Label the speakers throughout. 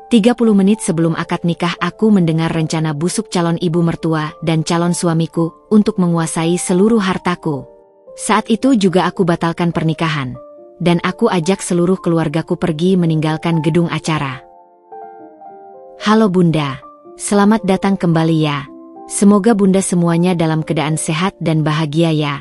Speaker 1: 30 menit sebelum akad nikah aku mendengar rencana busuk calon ibu mertua dan calon suamiku untuk menguasai seluruh hartaku. Saat itu juga aku batalkan pernikahan. Dan aku ajak seluruh keluargaku pergi meninggalkan gedung acara. Halo Bunda, selamat datang kembali ya. Semoga Bunda semuanya dalam keadaan sehat dan bahagia ya.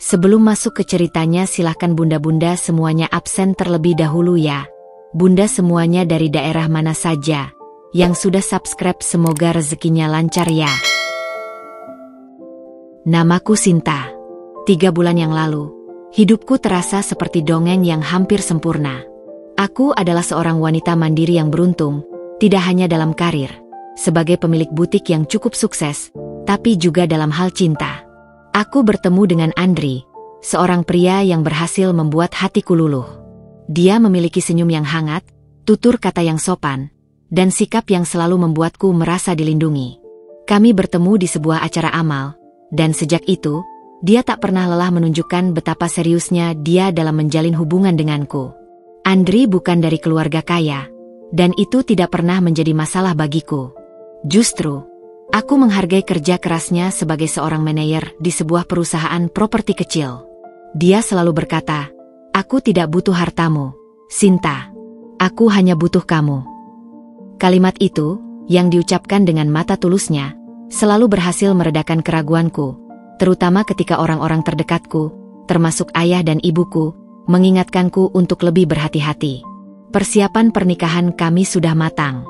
Speaker 1: Sebelum masuk ke ceritanya silahkan Bunda-Bunda semuanya absen terlebih dahulu ya. Bunda semuanya dari daerah mana saja yang sudah subscribe semoga rezekinya lancar ya. Namaku Sinta. 3 bulan yang lalu, hidupku terasa seperti dongeng yang hampir sempurna. Aku adalah seorang wanita mandiri yang beruntung, tidak hanya dalam karir, sebagai pemilik butik yang cukup sukses, tapi juga dalam hal cinta. Aku bertemu dengan Andri, seorang pria yang berhasil membuat hatiku luluh. Dia memiliki senyum yang hangat, tutur kata yang sopan, dan sikap yang selalu membuatku merasa dilindungi. Kami bertemu di sebuah acara amal, dan sejak itu, dia tak pernah lelah menunjukkan betapa seriusnya dia dalam menjalin hubungan denganku. Andri bukan dari keluarga kaya, dan itu tidak pernah menjadi masalah bagiku. Justru, aku menghargai kerja kerasnya sebagai seorang manajer di sebuah perusahaan properti kecil. Dia selalu berkata, "Aku tidak butuh hartamu, Sinta. Aku hanya butuh kamu." Kalimat itu, yang diucapkan dengan mata tulusnya, selalu berhasil meredakan keraguanku, terutama ketika orang-orang terdekatku, termasuk ayah dan ibuku, mengingatkanku untuk lebih berhati-hati. Persiapan pernikahan kami sudah matang.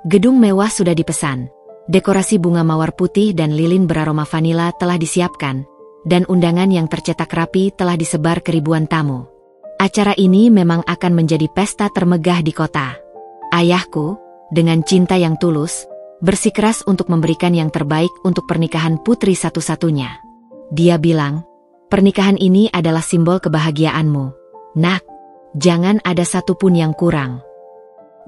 Speaker 1: Gedung mewah sudah dipesan, dekorasi bunga mawar putih dan lilin beraroma vanila telah disiapkan, dan undangan yang tercetak rapi telah disebar ke ribuan tamu. Acara ini memang akan menjadi pesta termegah di kota. Ayahku, dengan cinta yang tulus, bersikeras untuk memberikan yang terbaik untuk pernikahan putri satu-satunya. Dia bilang, "Pernikahan ini adalah simbol kebahagiaanmu. Nak, jangan ada satupun yang kurang."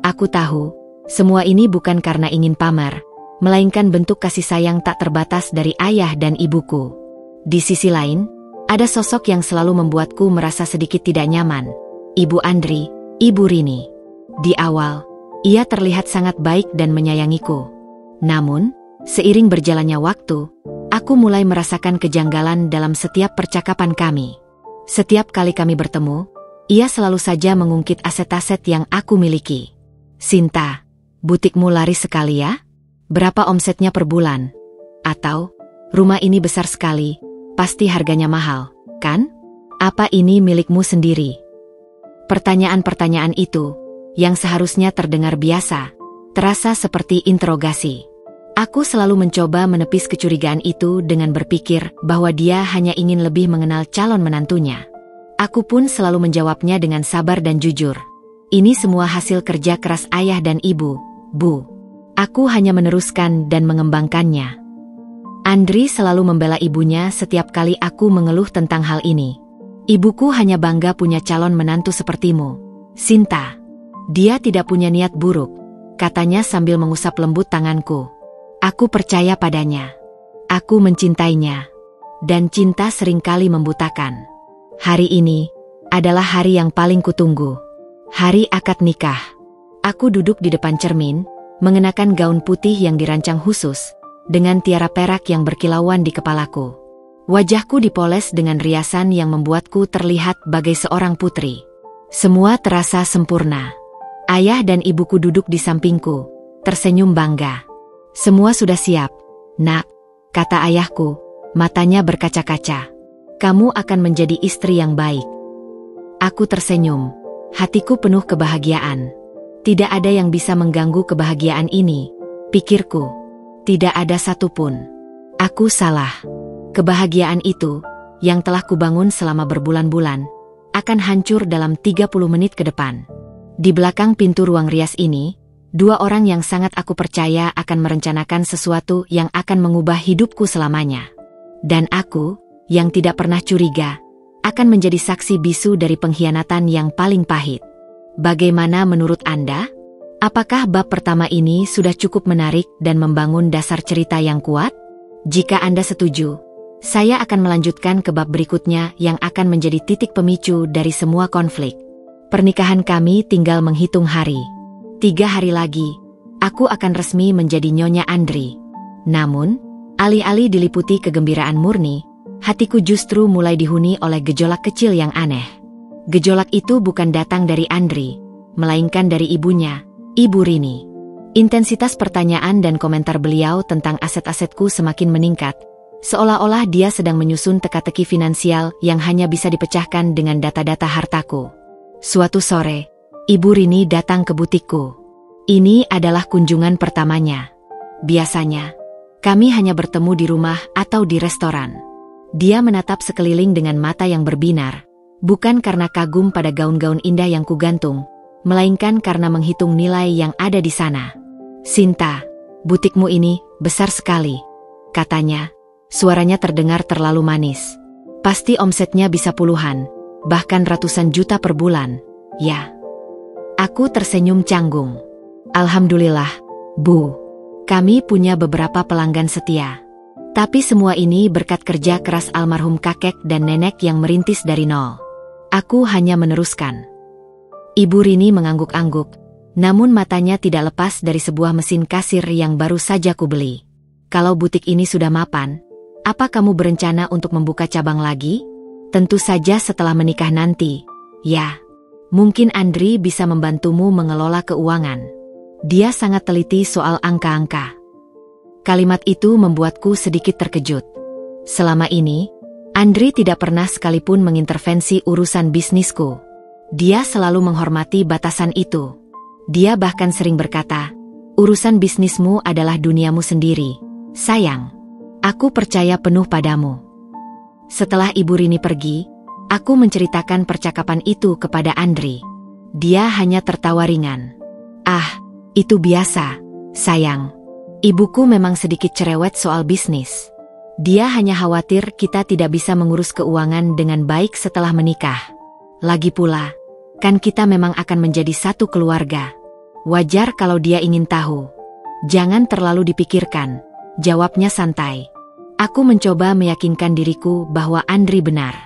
Speaker 1: Aku tahu, semua ini bukan karena ingin pamer, melainkan bentuk kasih sayang tak terbatas dari ayah dan ibuku. Di sisi lain, ada sosok yang selalu membuatku merasa sedikit tidak nyaman. Ibu Andri, Ibu Rini. Di awal, ia terlihat sangat baik dan menyayangiku. Namun, seiring berjalannya waktu, aku mulai merasakan kejanggalan dalam setiap percakapan kami. Setiap kali kami bertemu, ia selalu saja mengungkit aset-aset yang aku miliki. "Sinta, butikmu laris sekali ya? Berapa omsetnya per bulan?" Atau, "Rumah ini besar sekali. Pasti harganya mahal, kan? Apa ini milikmu sendiri?" Pertanyaan-pertanyaan itu, yang seharusnya terdengar biasa, terasa seperti interogasi. Aku selalu mencoba menepis kecurigaan itu dengan berpikir bahwa dia hanya ingin lebih mengenal calon menantunya. Aku pun selalu menjawabnya dengan sabar dan jujur. "Ini semua hasil kerja keras ayah dan ibu, Bu. Aku hanya meneruskan dan mengembangkannya." Andri selalu membela ibunya setiap kali aku mengeluh tentang hal ini. "Ibuku hanya bangga punya calon menantu sepertimu, Sinta. Dia tidak punya niat buruk," katanya sambil mengusap lembut tanganku. Aku percaya padanya. Aku mencintainya. Dan cinta seringkali membutakan. Hari ini adalah hari yang paling kutunggu. Hari akad nikah. Aku duduk di depan cermin, mengenakan gaun putih yang dirancang khusus, dengan tiara perak yang berkilauan di kepalaku. Wajahku dipoles dengan riasan yang membuatku terlihat bagai seorang putri. Semua terasa sempurna. Ayah dan ibuku duduk di sampingku, tersenyum bangga. "Semua sudah siap, Nak," kata ayahku, matanya berkaca-kaca. "Kamu akan menjadi istri yang baik." Aku tersenyum, hatiku penuh kebahagiaan. Tidak ada yang bisa mengganggu kebahagiaan ini, pikirku. Tidak ada satupun. Aku salah. Kebahagiaan itu, yang telah kubangun selama berbulan-bulan, akan hancur dalam 30 menit ke depan. Di belakang pintu ruang rias ini, 2 orang yang sangat aku percaya akan merencanakan sesuatu yang akan mengubah hidupku selamanya. Dan aku, yang tidak pernah curiga, akan menjadi saksi bisu dari pengkhianatan yang paling pahit. Bagaimana menurut Anda? Apakah bab pertama ini sudah cukup menarik dan membangun dasar cerita yang kuat? Jika Anda setuju, saya akan melanjutkan ke bab berikutnya yang akan menjadi titik pemicu dari semua konflik. Pernikahan kami tinggal menghitung hari. 3 hari lagi, aku akan resmi menjadi Nyonya Andri. Namun, alih-alih diliputi kegembiraan murni, hatiku justru mulai dihuni oleh gejolak kecil yang aneh. Gejolak itu bukan datang dari Andri, melainkan dari ibunya, Ibu Rini. Intensitas pertanyaan dan komentar beliau tentang aset-asetku semakin meningkat, seolah-olah dia sedang menyusun teka-teki finansial yang hanya bisa dipecahkan dengan data-data hartaku. Suatu sore, Ibu Rini datang ke butikku. Ini adalah kunjungan pertamanya. Biasanya, kami hanya bertemu di rumah atau di restoran. Dia menatap sekeliling dengan mata yang berbinar, bukan karena kagum pada gaun-gaun indah yang kugantung, melainkan karena menghitung nilai yang ada di sana. "Sinta, butikmu ini besar sekali," katanya. Suaranya terdengar terlalu manis. "Pasti omsetnya bisa puluhan, bahkan ratusan juta per bulan, ya?" Aku tersenyum canggung. "Alhamdulillah, Bu. Kami punya beberapa pelanggan setia. Tapi semua ini berkat kerja keras almarhum kakek dan nenek yang merintis dari nol. Aku hanya meneruskan." Ibu Rini mengangguk-angguk, namun matanya tidak lepas dari sebuah mesin kasir yang baru saja kubeli. "Kalau butik ini sudah mapan, apa kamu berencana untuk membuka cabang lagi?" "Tentu saja setelah menikah nanti, ya. Mungkin Andri bisa membantumu mengelola keuangan. Dia sangat teliti soal angka-angka." Kalimat itu membuatku sedikit terkejut. Selama ini, Andri tidak pernah sekalipun mengintervensi urusan bisnisku. Dia selalu menghormati batasan itu. Dia bahkan sering berkata, "Urusan bisnismu adalah duniamu sendiri, sayang. Aku percaya penuh padamu." Setelah Ibu Rini pergi, aku menceritakan percakapan itu kepada Andri. Dia hanya tertawa ringan. "Ah, itu biasa, sayang. Ibuku memang sedikit cerewet soal bisnis. Dia hanya khawatir kita tidak bisa mengurus keuangan dengan baik setelah menikah. Lagi pula, kan kita memang akan menjadi satu keluarga. Wajar kalau dia ingin tahu." "Jangan terlalu dipikirkan," jawabnya santai. Aku mencoba meyakinkan diriku bahwa Andri benar.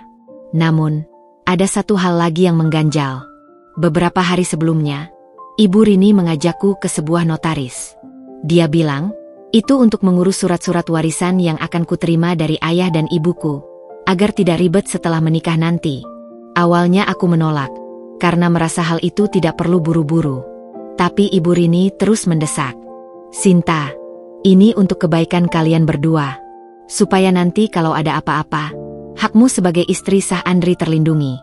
Speaker 1: Namun, ada satu hal lagi yang mengganjal. Beberapa hari sebelumnya, Ibu Rini mengajakku ke sebuah notaris. Dia bilang, itu untuk mengurus surat-surat warisan yang akan kuterima dari ayah dan ibuku, agar tidak ribet setelah menikah nanti. Awalnya aku menolak, karena merasa hal itu tidak perlu buru-buru. Tapi Ibu Rini terus mendesak. "Sinta, ini untuk kebaikan kalian berdua. Supaya nanti kalau ada apa-apa, hakmu sebagai istri sah Andri terlindungi.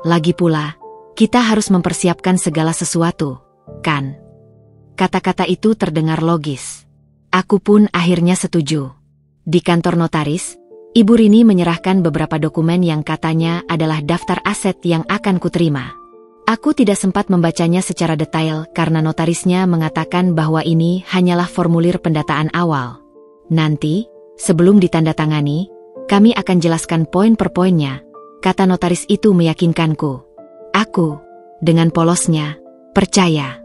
Speaker 1: Lagi pula, kita harus mempersiapkan segala sesuatu, kan?" Kata-kata itu terdengar logis. Aku pun akhirnya setuju. Di kantor notaris, Ibu Rini menyerahkan beberapa dokumen yang katanya adalah daftar aset yang akan kuterima. Aku tidak sempat membacanya secara detail karena notarisnya mengatakan bahwa ini hanyalah formulir pendataan awal. "Nanti, sebelum ditandatangani, kami akan jelaskan poin per poinnya," kata notaris itu meyakinkanku. Aku, dengan polosnya, percaya.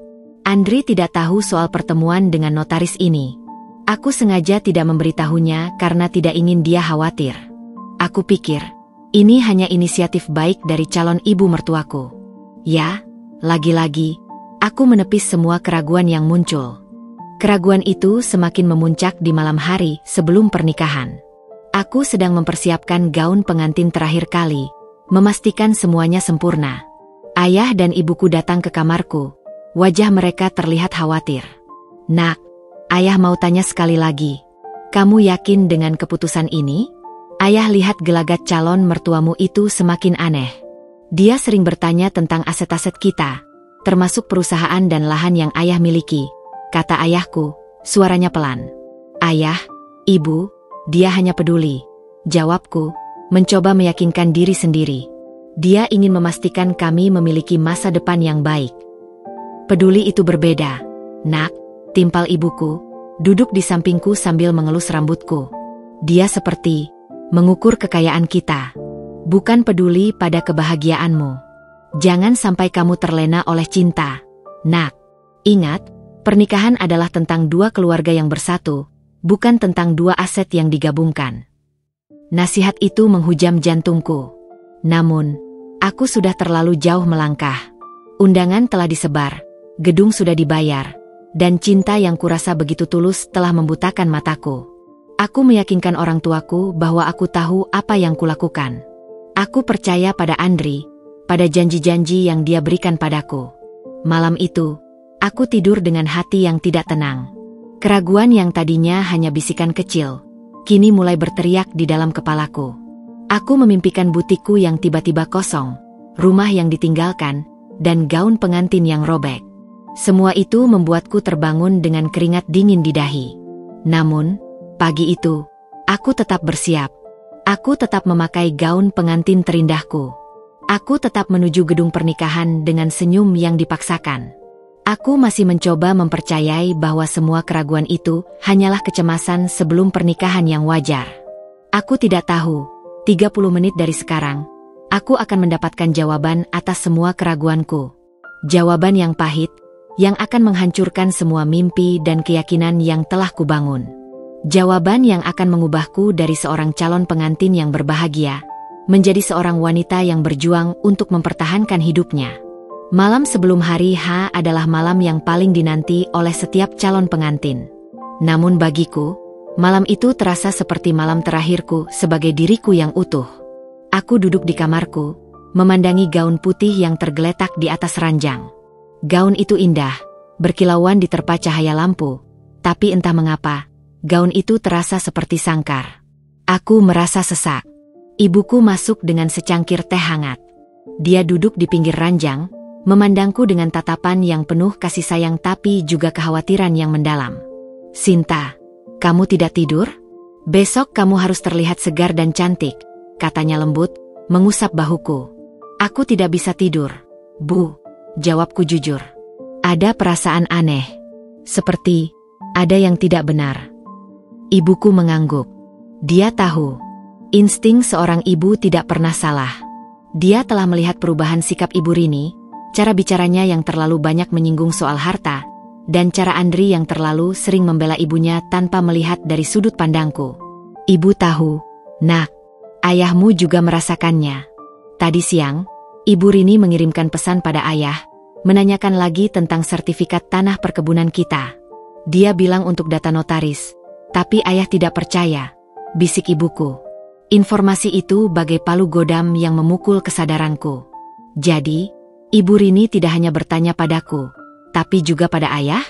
Speaker 1: Andri tidak tahu soal pertemuan dengan notaris ini. Aku sengaja tidak memberitahunya karena tidak ingin dia khawatir. Aku pikir, ini hanya inisiatif baik dari calon ibu mertuaku. Ya, lagi-lagi, aku menepis semua keraguan yang muncul. Keraguan itu semakin memuncak di malam hari sebelum pernikahan. Aku sedang mempersiapkan gaun pengantin terakhir kali, memastikan semuanya sempurna. Ayah dan ibuku datang ke kamarku. Wajah mereka terlihat khawatir. "Nak, ayah mau tanya sekali lagi. Kamu yakin dengan keputusan ini?" Ayah lihat gelagat calon mertuamu itu semakin aneh. Dia sering bertanya tentang aset-aset kita, termasuk perusahaan dan lahan yang ayah miliki, kata ayahku, suaranya pelan. "Ayah, ibu, dia hanya peduli," jawabku, mencoba meyakinkan diri sendiri. "Dia ingin memastikan kami memiliki masa depan yang baik." "Peduli itu berbeda, Nak," timpal ibuku, duduk di sampingku sambil mengelus rambutku. "Dia seperti mengukur kekayaan kita, bukan peduli pada kebahagiaanmu. Jangan sampai kamu terlena oleh cinta, Nak. Ingat, pernikahan adalah tentang dua keluarga yang bersatu, bukan tentang dua aset yang digabungkan." Nasihat itu menghujam jantungku. Namun, aku sudah terlalu jauh melangkah. Undangan telah disebar, gedung sudah dibayar, dan cinta yang kurasa begitu tulus telah membutakan mataku. Aku meyakinkan orang tuaku bahwa aku tahu apa yang kulakukan. Aku percaya pada Andri, pada janji-janji yang dia berikan padaku. Malam itu, aku tidur dengan hati yang tidak tenang. Keraguan yang tadinya hanya bisikan kecil, kini mulai berteriak di dalam kepalaku. Aku memimpikan butikku yang tiba-tiba kosong, rumah yang ditinggalkan, dan gaun pengantin yang robek. Semua itu membuatku terbangun dengan keringat dingin di dahi. Namun, pagi itu, aku tetap bersiap. Aku tetap memakai gaun pengantin terindahku. Aku tetap menuju gedung pernikahan dengan senyum yang dipaksakan. Aku masih mencoba mempercayai bahwa semua keraguan itu hanyalah kecemasan sebelum pernikahan yang wajar. Aku tidak tahu, 30 menit dari sekarang, aku akan mendapatkan jawaban atas semua keraguanku. Jawaban yang pahit, yang akan menghancurkan semua mimpi dan keyakinan yang telah kubangun. Jawaban yang akan mengubahku dari seorang calon pengantin yang berbahagia, menjadi seorang wanita yang berjuang untuk mempertahankan hidupnya. Malam sebelum hari H adalah malam yang paling dinanti oleh setiap calon pengantin. Namun bagiku, malam itu terasa seperti malam terakhirku sebagai diriku yang utuh. Aku duduk di kamarku, memandangi gaun putih yang tergeletak di atas ranjang. Gaun itu indah, berkilauan diterpa cahaya lampu, tapi entah mengapa, gaun itu terasa seperti sangkar. Aku merasa sesak. Ibuku masuk dengan secangkir teh hangat. Dia duduk di pinggir ranjang, memandangku dengan tatapan yang penuh kasih sayang tapi juga kekhawatiran yang mendalam. "Sinta, kamu tidak tidur? Besok kamu harus terlihat segar dan cantik," katanya lembut, mengusap bahuku. "Aku tidak bisa tidur, Bu," jawabku jujur. Ada perasaan aneh, seperti ada yang tidak benar. Ibuku mengangguk. Dia tahu, insting seorang ibu tidak pernah salah. Dia telah melihat perubahan sikap Ibu Rini, cara bicaranya yang terlalu banyak menyinggung soal harta, dan cara Andri yang terlalu sering membela ibunya tanpa melihat dari sudut pandangku. Ibu tahu, "Nak, ayahmu juga merasakannya." Tadi siang, Ibu Rini mengirimkan pesan pada ayah, menanyakan lagi tentang sertifikat tanah perkebunan kita. Dia bilang untuk data notaris, tapi ayah tidak percaya, bisik ibuku. Informasi itu bagai palu godam yang memukul kesadaranku. Jadi, Ibu Rini tidak hanya bertanya padaku, tapi juga pada ayah?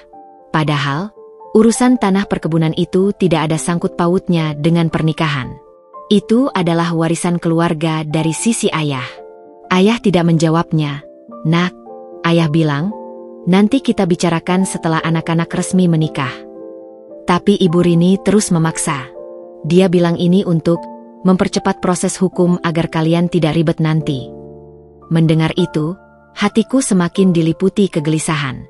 Speaker 1: Padahal, urusan tanah perkebunan itu tidak ada sangkut pautnya dengan pernikahan. Itu adalah warisan keluarga dari sisi ayah. Ayah tidak menjawabnya. "Nak," ayah bilang, "nanti kita bicarakan setelah anak-anak resmi menikah." Tapi Ibu Rini terus memaksa. Dia bilang ini untuk mempercepat proses hukum agar kalian tidak ribet nanti. Mendengar itu, hatiku semakin diliputi kegelisahan.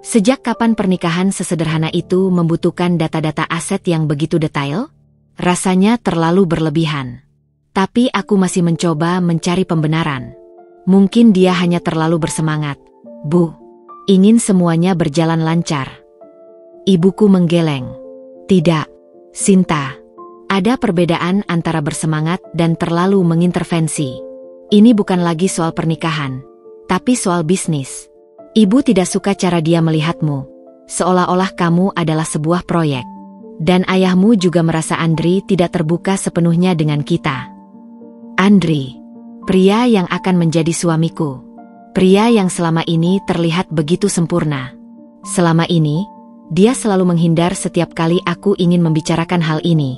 Speaker 1: Sejak kapan pernikahan sesederhana itu membutuhkan data-data aset yang begitu detail? Rasanya terlalu berlebihan. Tapi aku masih mencoba mencari pembenaran. Mungkin dia hanya terlalu bersemangat. "Bu, ingin semuanya berjalan lancar." Ibuku menggeleng. "Tidak, Sinta. Ada perbedaan antara bersemangat dan terlalu mengintervensi. Ini bukan lagi soal pernikahan, tapi soal bisnis. Ibu tidak suka cara dia melihatmu, seolah-olah kamu adalah sebuah proyek. Dan ayahmu juga merasa Andri tidak terbuka sepenuhnya dengan kita. Andri, pria yang akan menjadi suamiku. Pria yang selama ini terlihat begitu sempurna. Selama ini, dia selalu menghindar setiap kali aku ingin membicarakan hal ini.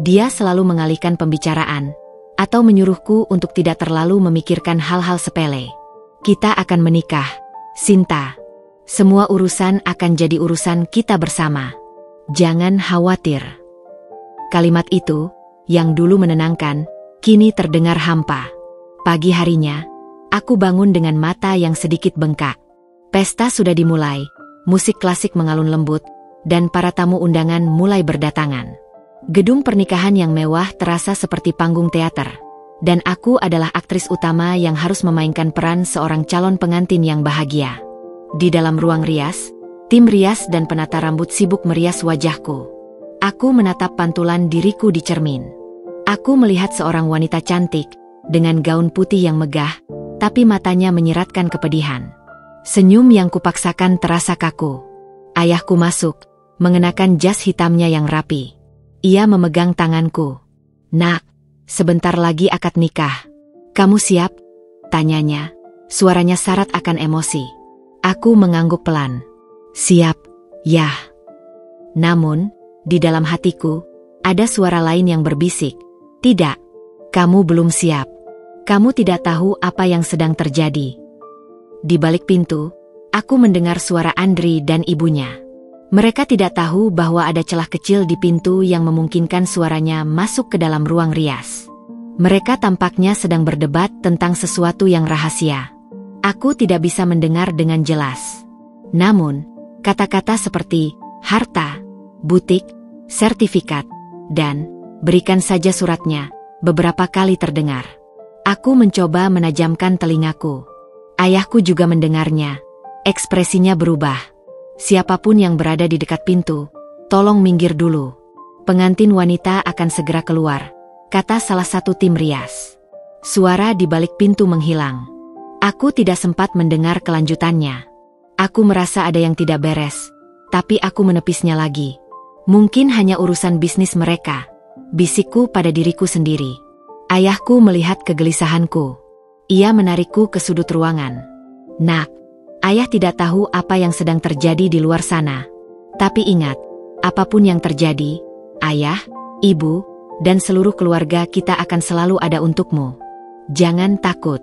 Speaker 1: Dia selalu mengalihkan pembicaraan, atau menyuruhku untuk tidak terlalu memikirkan hal-hal sepele. Kita akan menikah, Sinta. Semua urusan akan jadi urusan kita bersama. Jangan khawatir." Kalimat itu, yang dulu menenangkan, kini terdengar hampa. Pagi harinya, aku bangun dengan mata yang sedikit bengkak. Pesta sudah dimulai, musik klasik mengalun lembut, dan para tamu undangan mulai berdatangan. Gedung pernikahan yang mewah terasa seperti panggung teater, dan aku adalah aktris utama yang harus memainkan peran seorang calon pengantin yang bahagia. Di dalam ruang rias, tim rias dan penata rambut sibuk merias wajahku. Aku menatap pantulan diriku di cermin. Aku melihat seorang wanita cantik, dengan gaun putih yang megah, tapi matanya menyiratkan kepedihan. Senyum yang kupaksakan terasa kaku. Ayahku masuk, mengenakan jas hitamnya yang rapi. Ia memegang tanganku. "Nak, sebentar lagi akad nikah. Kamu siap?" tanyanya. Suaranya syarat akan emosi. Aku mengangguk pelan. "Siap, Yah." Namun, di dalam hatiku, ada suara lain yang berbisik. "Tidak, kamu belum siap. Kamu tidak tahu apa yang sedang terjadi." Di balik pintu, aku mendengar suara Andri dan ibunya. Mereka tidak tahu bahwa ada celah kecil di pintu yang memungkinkan suaranya masuk ke dalam ruang rias. Mereka tampaknya sedang berdebat tentang sesuatu yang rahasia. Aku tidak bisa mendengar dengan jelas. Namun, kata-kata seperti harta, butik, sertifikat, dan berikan saja suratnya beberapa kali terdengar. Aku mencoba menajamkan telingaku. Ayahku juga mendengarnya. Ekspresinya berubah. "Siapapun yang berada di dekat pintu, tolong minggir dulu. Pengantin wanita akan segera keluar," kata salah satu tim rias. Suara di balik pintu menghilang. Aku tidak sempat mendengar kelanjutannya. Aku merasa ada yang tidak beres, tapi aku menepisnya lagi. "Mungkin hanya urusan bisnis mereka," bisikku pada diriku sendiri. Ayahku melihat kegelisahanku. Ia menarikku ke sudut ruangan. "Nak, ayah tidak tahu apa yang sedang terjadi di luar sana. Tapi ingat, apapun yang terjadi, ayah, ibu, dan seluruh keluarga kita akan selalu ada untukmu. Jangan takut.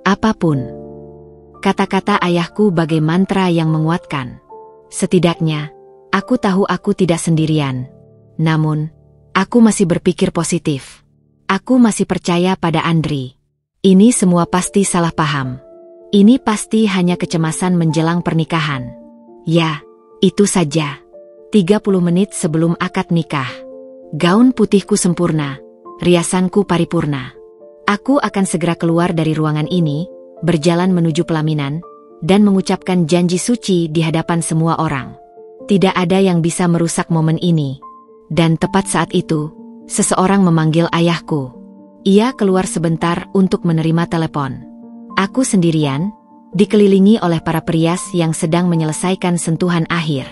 Speaker 1: Apapun." Kata-kata ayahku bagai mantra yang menguatkan. Setidaknya, aku tahu aku tidak sendirian. Namun, aku masih berpikir positif. Aku masih percaya pada Andri. Ini semua pasti salah paham. Ini pasti hanya kecemasan menjelang pernikahan. Ya, itu saja. 30 menit sebelum akad nikah. Gaun putihku sempurna, riasanku paripurna. Aku akan segera keluar dari ruangan ini, berjalan menuju pelaminan, dan mengucapkan janji suci di hadapan semua orang. Tidak ada yang bisa merusak momen ini. Dan tepat saat itu, seseorang memanggil ayahku. Ia keluar sebentar untuk menerima telepon. Aku sendirian, dikelilingi oleh para perias yang sedang menyelesaikan sentuhan akhir.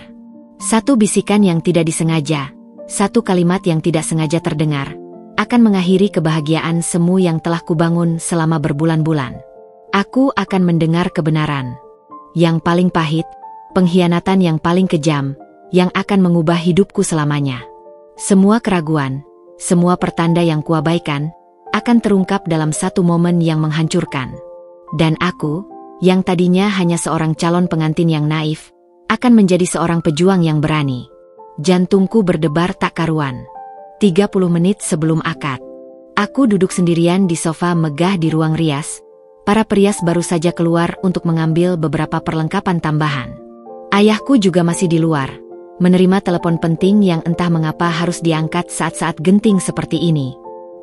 Speaker 1: Satu bisikan yang tidak disengaja, satu kalimat yang tidak sengaja terdengar, akan mengakhiri kebahagiaan semu yang telah kubangun selama berbulan-bulan. Aku akan mendengar kebenaran. Yang paling pahit, pengkhianatan yang paling kejam, yang akan mengubah hidupku selamanya. Semua keraguan, semua pertanda yang kuabaikan, akan terungkap dalam satu momen yang menghancurkan. Dan aku, yang tadinya hanya seorang calon pengantin yang naif, akan menjadi seorang pejuang yang berani. Jantungku berdebar tak karuan. 30 menit sebelum akad, aku duduk sendirian di sofa megah di ruang rias. Para perias baru saja keluar untuk mengambil beberapa perlengkapan tambahan. Ayahku juga masih di luar, menerima telepon penting yang entah mengapa harus diangkat saat-saat genting seperti ini.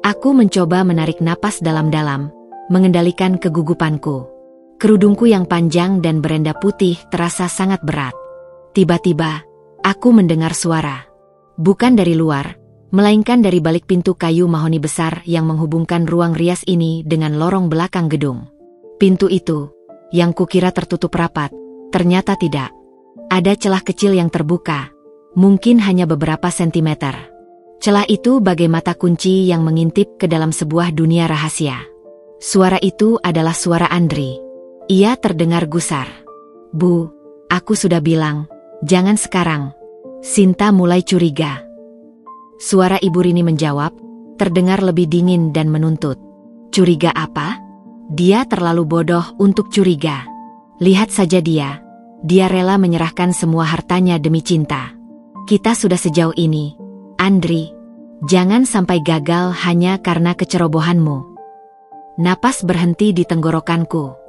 Speaker 1: Aku mencoba menarik napas dalam-dalam, mengendalikan kegugupanku. Kerudungku yang panjang dan berenda putih terasa sangat berat. Tiba-tiba, aku mendengar suara. Bukan dari luar, melainkan dari balik pintu kayu mahoni besar yang menghubungkan ruang rias ini dengan lorong belakang gedung. Pintu itu, yang kukira tertutup rapat, ternyata tidak. Ada celah kecil yang terbuka, mungkin hanya beberapa sentimeter. Celah itu bagai mata kunci yang mengintip ke dalam sebuah dunia rahasia. Suara itu adalah suara Andri. Ia terdengar gusar. "Bu, aku sudah bilang, jangan sekarang." Sinta mulai curiga. Suara Ibu Rini menjawab, terdengar lebih dingin dan menuntut. "Curiga apa? Dia terlalu bodoh untuk curiga. Lihat saja dia. Dia rela menyerahkan semua hartanya demi cinta. Kita sudah sejauh ini. Andri, jangan sampai gagal hanya karena kecerobohanmu." Napas berhenti di tenggorokanku.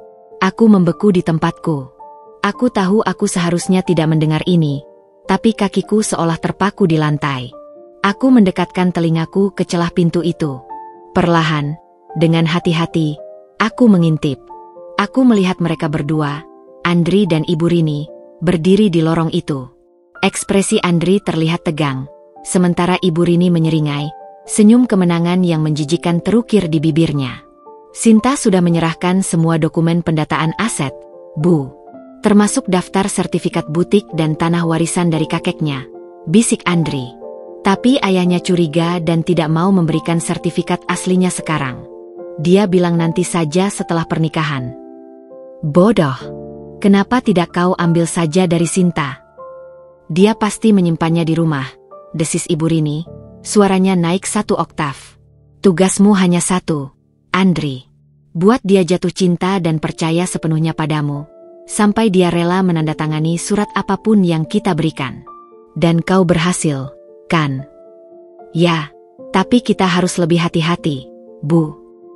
Speaker 1: Aku membeku di tempatku. Aku tahu aku seharusnya tidak mendengar ini, tapi kakiku seolah terpaku di lantai. Aku mendekatkan telingaku ke celah pintu itu. Perlahan, dengan hati-hati, aku mengintip. Aku melihat mereka berdua, Andri dan Ibu Rini, berdiri di lorong itu. Ekspresi Andri terlihat tegang, sementara Ibu Rini menyeringai, senyum kemenangan yang menjijikan terukir di bibirnya. "Sinta sudah menyerahkan semua dokumen pendataan aset, Bu," termasuk daftar sertifikat butik dan tanah warisan dari kakeknya, bisik Andri. Tapi ayahnya curiga dan tidak mau memberikan sertifikat aslinya sekarang. Dia bilang nanti saja setelah pernikahan. Bodoh. Kenapa tidak kau ambil saja dari Sinta? Dia pasti menyimpannya di rumah, desis Ibu Rini. Suaranya naik 1 oktav. Tugasmu hanya satu, Andri. Buat dia jatuh cinta dan percaya sepenuhnya padamu, sampai dia rela menandatangani surat apapun yang kita berikan. Dan kau berhasil, kan? Ya, tapi kita harus lebih hati-hati, Bu.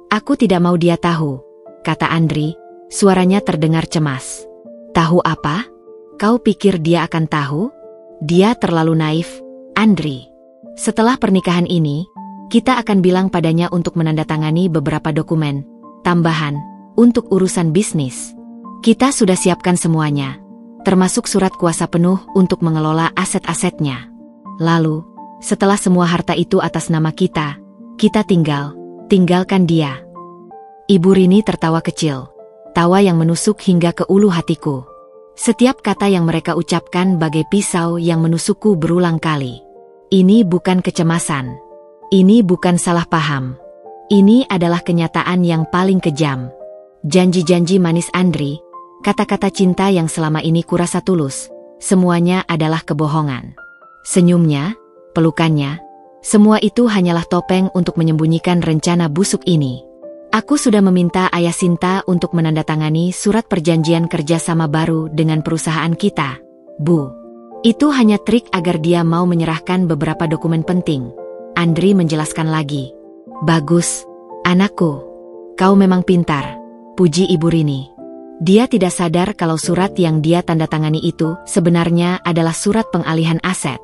Speaker 1: Aku tidak mau dia tahu, kata Andri, suaranya terdengar cemas. Tahu apa? Kau pikir dia akan tahu? Dia terlalu naif, Andri. Setelah pernikahan ini, kita akan bilang padanya untuk menandatangani beberapa dokumen tambahan untuk urusan bisnis. Kita sudah siapkan semuanya, termasuk surat kuasa penuh untuk mengelola aset-asetnya. Lalu, setelah semua harta itu atas nama kita tinggalkan dia. Ibu Rini tertawa kecil, tawa yang menusuk hingga ke ulu hatiku. Setiap kata yang mereka ucapkan bagai pisau yang menusukku berulang kali. Ini bukan kecemasan. Ini bukan salah paham. Ini adalah kenyataan yang paling kejam. Janji-janji manis Andri, kata-kata cinta yang selama ini kurasa tulus, semuanya adalah kebohongan. Senyumnya, pelukannya, semua itu hanyalah topeng untuk menyembunyikan rencana busuk ini. Aku sudah meminta ayah Sinta untuk menandatangani surat perjanjian kerjasama baru dengan perusahaan kita, Bu. Itu hanya trik agar dia mau menyerahkan beberapa dokumen penting. Andri menjelaskan lagi. Bagus, anakku. Kau memang pintar, puji Ibu Rini. Dia tidak sadar kalau surat yang dia tandatangani itu sebenarnya adalah surat pengalihan aset.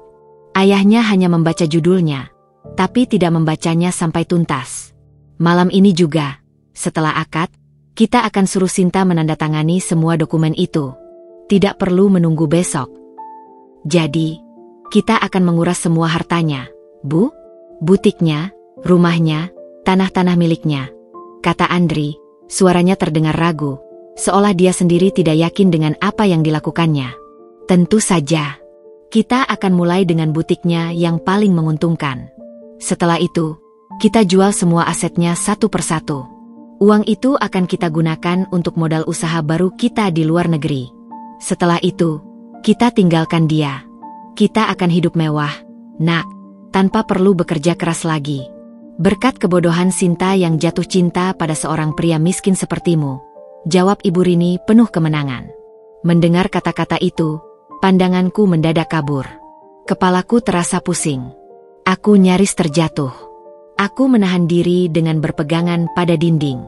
Speaker 1: Ayahnya hanya membaca judulnya, tapi tidak membacanya sampai tuntas. Malam ini juga, setelah akad, kita akan suruh Sinta menandatangani semua dokumen itu. Tidak perlu menunggu besok. Jadi, kita akan menguras semua hartanya, Bu. Butiknya, rumahnya, tanah-tanah miliknya, kata Andri, suaranya terdengar ragu, seolah dia sendiri tidak yakin dengan apa yang dilakukannya. Tentu saja, kita akan mulai dengan butiknya yang paling menguntungkan. Setelah itu, kita jual semua asetnya satu persatu. Uang itu akan kita gunakan untuk modal usaha baru kita di luar negeri. Setelah itu, kita tinggalkan dia. Kita akan hidup mewah, nak, tanpa perlu bekerja keras lagi. Berkat kebodohan Sinta yang jatuh cinta pada seorang pria miskin sepertimu, jawab Ibu Rini penuh kemenangan. Mendengar kata-kata itu, pandanganku mendadak kabur. Kepalaku terasa pusing. Aku nyaris terjatuh. Aku menahan diri dengan berpegangan pada dinding.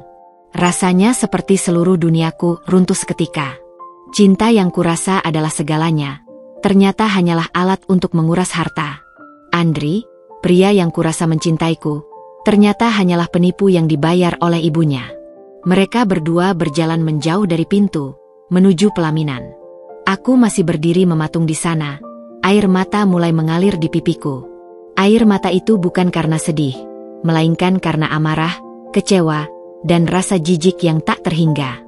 Speaker 1: Rasanya seperti seluruh duniaku runtuh seketika. Cinta yang kurasa adalah segalanya, ternyata hanyalah alat untuk menguras harta. Andri, pria yang kurasa mencintaiku, ternyata hanyalah penipu yang dibayar oleh ibunya. Mereka berdua berjalan menjauh dari pintu, menuju pelaminan. Aku masih berdiri mematung di sana, air mata mulai mengalir di pipiku. Air mata itu bukan karena sedih, melainkan karena amarah, kecewa, dan rasa jijik yang tak terhingga.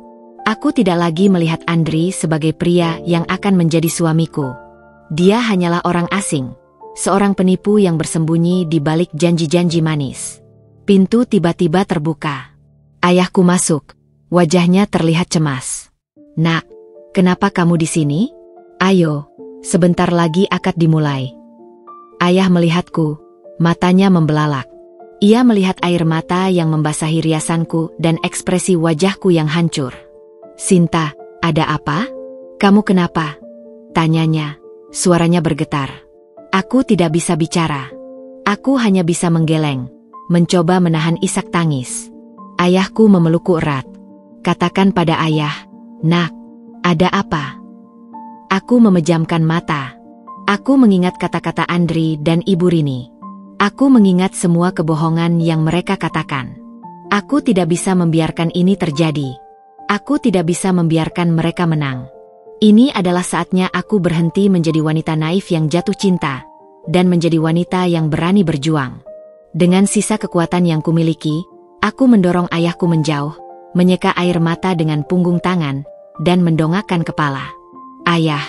Speaker 1: Aku tidak lagi melihat Andri sebagai pria yang akan menjadi suamiku. Dia hanyalah orang asing, seorang penipu yang bersembunyi di balik janji-janji manis. Pintu tiba-tiba terbuka. Ayahku masuk, wajahnya terlihat cemas. Nak, kenapa kamu di sini? Ayo, sebentar lagi akad dimulai. Ayah melihatku, matanya membelalak. Ia melihat air mata yang membasahi riasanku dan ekspresi wajahku yang hancur. Sinta, ada apa? Kamu kenapa? Tanyanya, suaranya bergetar. Aku tidak bisa bicara. Aku hanya bisa menggeleng, mencoba menahan isak tangis. Ayahku memelukku erat. Katakan pada ayah, nak, ada apa? Aku memejamkan mata. Aku mengingat kata-kata Andri dan Ibu Rini. Aku mengingat semua kebohongan yang mereka katakan. Aku tidak bisa membiarkan ini terjadi. Aku tidak bisa membiarkan mereka menang. Ini adalah saatnya aku berhenti menjadi wanita naif yang jatuh cinta, dan menjadi wanita yang berani berjuang. Dengan sisa kekuatan yang kumiliki, aku mendorong ayahku menjauh, menyeka air mata dengan punggung tangan, dan mendongakkan kepala. Ayah,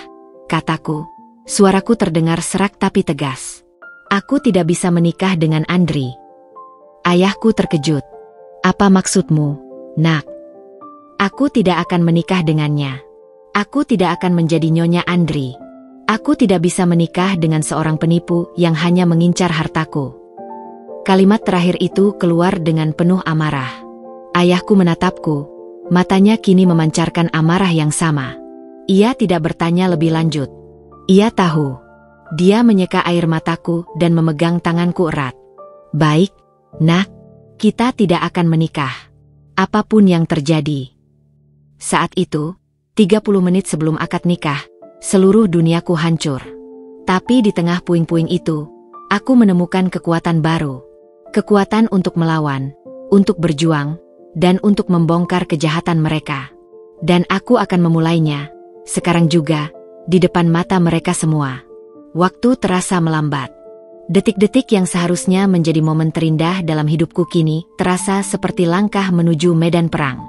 Speaker 1: kataku. Suaraku terdengar serak tapi tegas. Aku tidak bisa menikah dengan Andri. Ayahku terkejut. Apa maksudmu, nak? Aku tidak akan menikah dengannya. Aku tidak akan menjadi nyonya Andri. Aku tidak bisa menikah dengan seorang penipu yang hanya mengincar hartaku. Kalimat terakhir itu keluar dengan penuh amarah. Ayahku menatapku, matanya kini memancarkan amarah yang sama. Ia tidak bertanya lebih lanjut. Ia tahu. Dia menyeka air mataku dan memegang tanganku erat. Baik, nak, kita tidak akan menikah. Apapun yang terjadi. Saat itu, 30 menit sebelum akad nikah, seluruh duniaku hancur. Tapi di tengah puing-puing itu, aku menemukan kekuatan baru. Kekuatan untuk melawan, untuk berjuang, dan untuk membongkar kejahatan mereka. Dan aku akan memulainya, sekarang juga, di depan mata mereka semua. Waktu terasa melambat. Detik-detik yang seharusnya menjadi momen terindah dalam hidupku kini terasa seperti langkah menuju medan perang.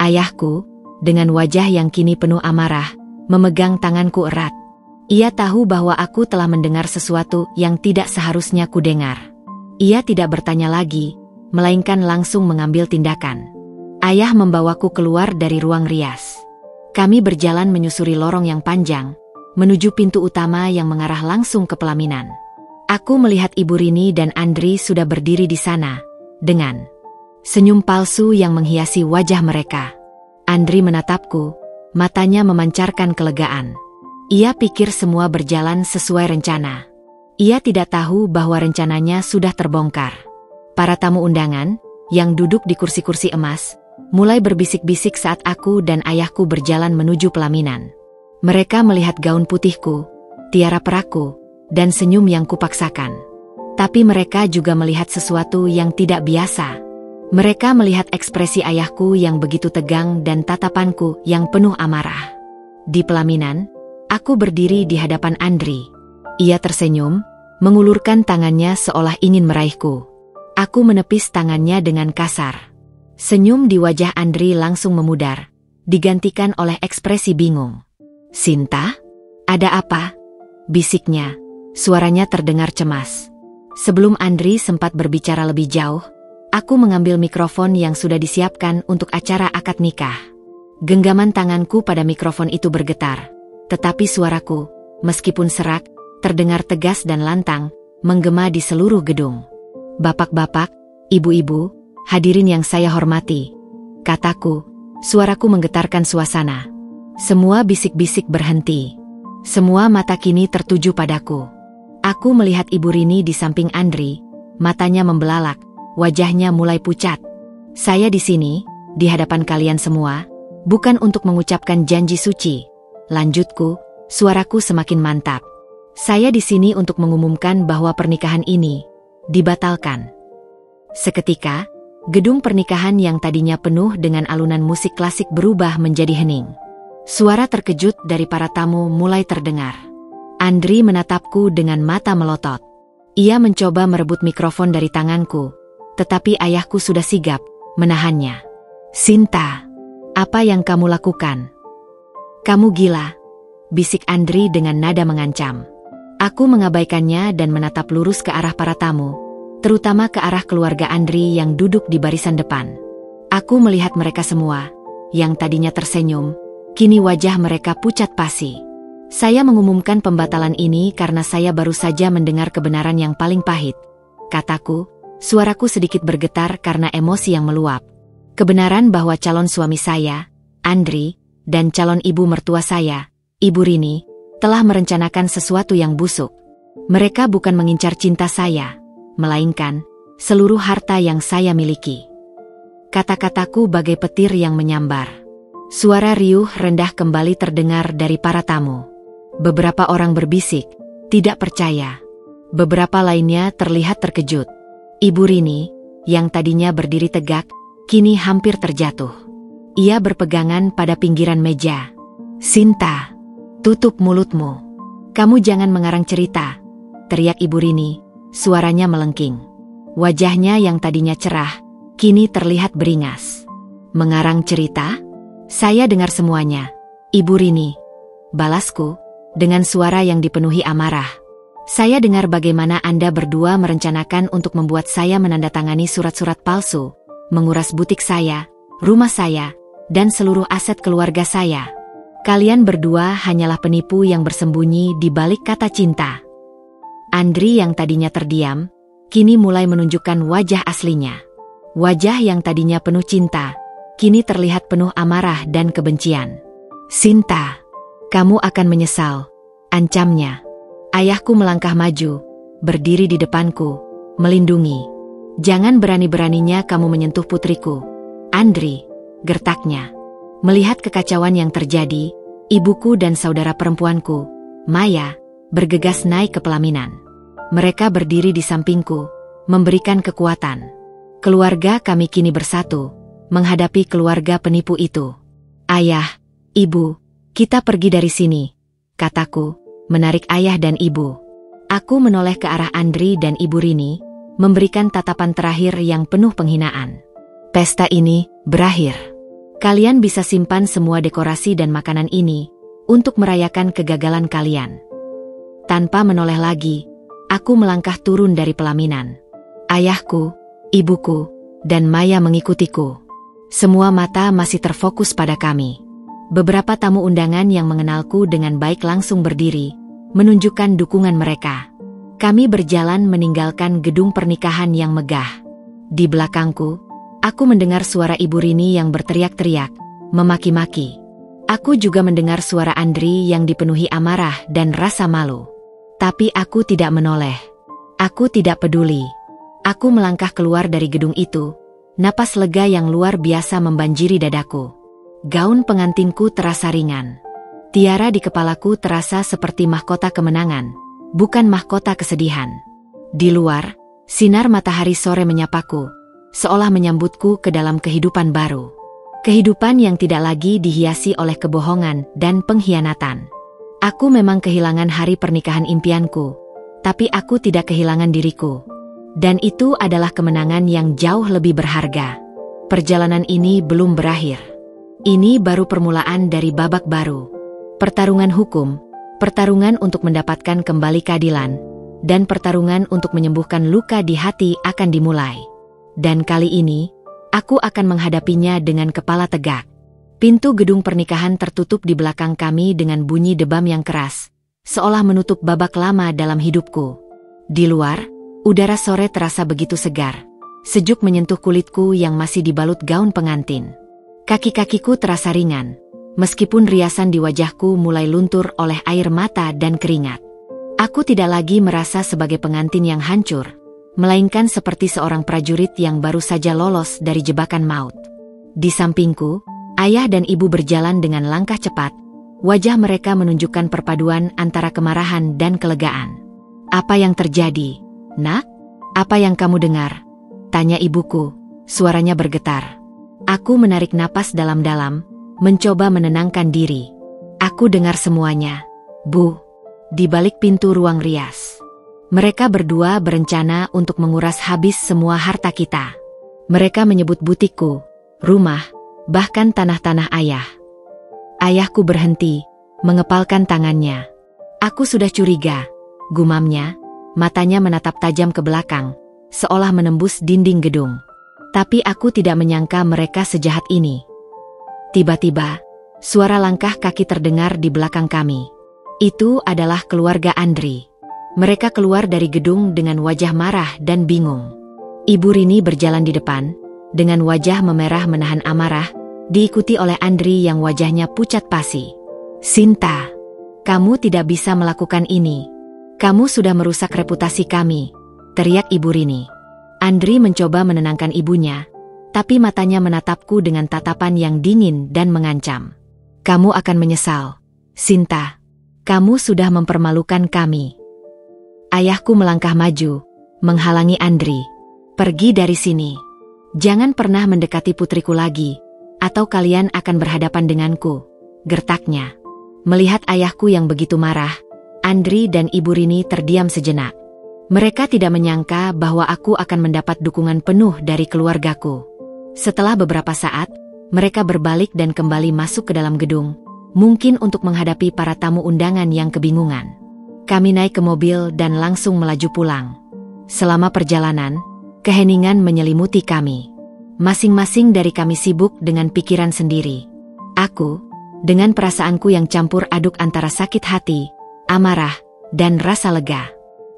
Speaker 1: Ayahku, dengan wajah yang kini penuh amarah, memegang tanganku erat. Ia tahu bahwa aku telah mendengar sesuatu yang tidak seharusnya kudengar. Ia tidak bertanya lagi, melainkan langsung mengambil tindakan. Ayah membawaku keluar dari ruang rias. Kami berjalan menyusuri lorong yang panjang, menuju pintu utama yang mengarah langsung ke pelaminan. Aku melihat Ibu Rini dan Andri sudah berdiri di sana, dengan senyum palsu yang menghiasi wajah mereka. Andri menatapku, matanya memancarkan kelegaan. Ia pikir semua berjalan sesuai rencana. Ia tidak tahu bahwa rencananya sudah terbongkar. Para tamu undangan, yang duduk di kursi-kursi emas, mulai berbisik-bisik saat aku dan ayahku berjalan menuju pelaminan. Mereka melihat gaun putihku, tiara perakku, dan senyum yang kupaksakan. Tapi mereka juga melihat sesuatu yang tidak biasa. Mereka melihat ekspresi ayahku yang begitu tegang dan tatapanku yang penuh amarah. Di pelaminan, aku berdiri di hadapan Andri. Ia tersenyum, mengulurkan tangannya seolah ingin meraihku. Aku menepis tangannya dengan kasar. Senyum di wajah Andri langsung memudar, digantikan oleh ekspresi bingung. Sinta? Ada apa? Bisiknya, suaranya terdengar cemas. Sebelum Andri sempat berbicara lebih jauh, aku mengambil mikrofon yang sudah disiapkan untuk acara akad nikah. Genggaman tanganku pada mikrofon itu bergetar, tetapi suaraku, meskipun serak, terdengar tegas dan lantang, menggema di seluruh gedung. Bapak-bapak, ibu-ibu, hadirin yang saya hormati, kataku, suaraku menggetarkan suasana. Semua bisik-bisik berhenti. Semua mata kini tertuju padaku. Aku melihat Ibu Rini di samping Andri, matanya membelalak, wajahnya mulai pucat. Saya di sini, di hadapan kalian semua, bukan untuk mengucapkan janji suci. Lanjutku, suaraku semakin mantap. Saya di sini untuk mengumumkan bahwa pernikahan ini dibatalkan. Seketika, gedung pernikahan yang tadinya penuh dengan alunan musik klasik berubah menjadi hening. Suara terkejut dari para tamu mulai terdengar. Andri menatapku dengan mata melotot. Ia mencoba merebut mikrofon dari tanganku, tetapi ayahku sudah sigap, menahannya. Sinta, apa yang kamu lakukan? Kamu gila, bisik Andri dengan nada mengancam. Aku mengabaikannya dan menatap lurus ke arah para tamu, terutama ke arah keluarga Andri yang duduk di barisan depan. Aku melihat mereka semua, yang tadinya tersenyum, kini wajah mereka pucat pasi. Saya mengumumkan pembatalan ini karena saya baru saja mendengar kebenaran yang paling pahit. Kataku, suaraku sedikit bergetar karena emosi yang meluap. Kebenaran bahwa calon suami saya, Andri, dan calon ibu mertua saya, Ibu Rini, telah merencanakan sesuatu yang busuk. Mereka bukan mengincar cinta saya, melainkan seluruh harta yang saya miliki. Kata-kataku bagai petir yang menyambar. Suara riuh rendah kembali terdengar dari para tamu. Beberapa orang berbisik, tidak percaya. Beberapa lainnya terlihat terkejut. Ibu Rini, yang tadinya berdiri tegak, kini hampir terjatuh. Ia berpegangan pada pinggiran meja. Sinta, tutup mulutmu. Kamu jangan mengarang cerita, teriak Ibu Rini, suaranya melengking. Wajahnya yang tadinya cerah, kini terlihat beringas. Mengarang cerita? Saya dengar semuanya, Ibu Rini. balasku, dengan suara yang dipenuhi amarah. Saya dengar bagaimana Anda berdua merencanakan untuk membuat saya menandatangani surat-surat palsu, menguras butik saya, rumah saya, dan seluruh aset keluarga saya. Kalian berdua hanyalah penipu yang bersembunyi di balik kata cinta. Andri yang tadinya terdiam, kini mulai menunjukkan wajah aslinya. Wajah yang tadinya penuh cinta, kini terlihat penuh amarah dan kebencian. Sinta, kamu akan menyesal, ancamnya. Ayahku melangkah maju, berdiri di depanku, melindungi. Jangan berani-beraninya kamu menyentuh putriku. Andri, gertaknya. Melihat kekacauan yang terjadi, ibuku dan saudara perempuanku, Maya, bergegas naik ke pelaminan. Mereka berdiri di sampingku, memberikan kekuatan. Keluarga kami kini bersatu, menghadapi keluarga penipu itu. Ayah, ibu, kita pergi dari sini, kataku, menarik ayah dan ibu. Aku menoleh ke arah Andri dan Ibu Rini, memberikan tatapan terakhir yang penuh penghinaan. Pesta ini berakhir. Kalian bisa simpan semua dekorasi dan makanan ini untuk merayakan kegagalan kalian. Tanpa menoleh lagi, aku melangkah turun dari pelaminan. Ayahku, ibuku, dan Maya mengikutiku. Semua mata masih terfokus pada kami. Beberapa tamu undangan yang mengenalku dengan baik langsung berdiri, menunjukkan dukungan mereka. Kami berjalan meninggalkan gedung pernikahan yang megah. Di belakangku, aku mendengar suara Ibu Rini yang berteriak-teriak, memaki-maki. Aku juga mendengar suara Andri yang dipenuhi amarah dan rasa malu. Tapi aku tidak menoleh. Aku tidak peduli. Aku melangkah keluar dari gedung itu, napas lega yang luar biasa membanjiri dadaku. Gaun pengantinku terasa ringan. Tiara di kepalaku terasa seperti mahkota kemenangan, bukan mahkota kesedihan. Di luar, sinar matahari sore menyapaku, seolah menyambutku ke dalam kehidupan baru. Kehidupan yang tidak lagi dihiasi oleh kebohongan dan pengkhianatan. Aku memang kehilangan hari pernikahan impianku, tapi aku tidak kehilangan diriku. Dan itu adalah kemenangan yang jauh lebih berharga. Perjalanan ini belum berakhir. Ini baru permulaan dari babak baru. Pertarungan hukum, pertarungan untuk mendapatkan kembali keadilan, dan pertarungan untuk menyembuhkan luka di hati akan dimulai. Dan kali ini, aku akan menghadapinya dengan kepala tegak. Pintu gedung pernikahan tertutup di belakang kami dengan bunyi debam yang keras, seolah menutup babak lama dalam hidupku. Di luar, udara sore terasa begitu segar, sejuk menyentuh kulitku yang masih dibalut gaun pengantin. Kaki-kakiku terasa ringan, meskipun riasan di wajahku mulai luntur oleh air mata dan keringat. Aku tidak lagi merasa sebagai pengantin yang hancur, melainkan seperti seorang prajurit yang baru saja lolos dari jebakan maut. Di sampingku, ayah dan ibu berjalan dengan langkah cepat, wajah mereka menunjukkan perpaduan antara kemarahan dan kelegaan. Apa yang terjadi, nak? Apa yang kamu dengar? Tanya ibuku, suaranya bergetar. Aku menarik napas dalam-dalam, mencoba menenangkan diri. Aku dengar semuanya, Bu. Di balik pintu ruang rias, mereka berdua berencana untuk menguras habis semua harta kita. Mereka menyebut butikku, rumah, bahkan tanah-tanah ayah. Ayahku berhenti, mengepalkan tangannya. Aku sudah curiga, gumamnya, matanya menatap tajam ke belakang, seolah menembus dinding gedung. Tapi aku tidak menyangka mereka sejahat ini. Tiba-tiba, suara langkah kaki terdengar di belakang kami. Itu adalah keluarga Andri. Mereka keluar dari gedung dengan wajah marah dan bingung. Ibu Rini berjalan di depan, dengan wajah memerah menahan amarah, diikuti oleh Andri yang wajahnya pucat pasi. Sinta, kamu tidak bisa melakukan ini. Kamu sudah merusak reputasi kami, teriak Ibu Rini. Andri mencoba menenangkan ibunya, tapi matanya menatapku dengan tatapan yang dingin dan mengancam. Kamu akan menyesal, Sinta. Kamu sudah mempermalukan kami. Ayahku melangkah maju, menghalangi Andri. Pergi dari sini. Jangan pernah mendekati putriku lagi, atau kalian akan berhadapan denganku, gertaknya. Melihat ayahku yang begitu marah, Andri dan Ibu Rini terdiam sejenak. Mereka tidak menyangka bahwa aku akan mendapat dukungan penuh dari keluargaku. Setelah beberapa saat, mereka berbalik dan kembali masuk ke dalam gedung, mungkin untuk menghadapi para tamu undangan yang kebingungan. Kami naik ke mobil dan langsung melaju pulang. Selama perjalanan, keheningan menyelimuti kami. Masing-masing dari kami sibuk dengan pikiran sendiri. Aku, dengan perasaanku yang campur aduk antara sakit hati, amarah, dan rasa lega.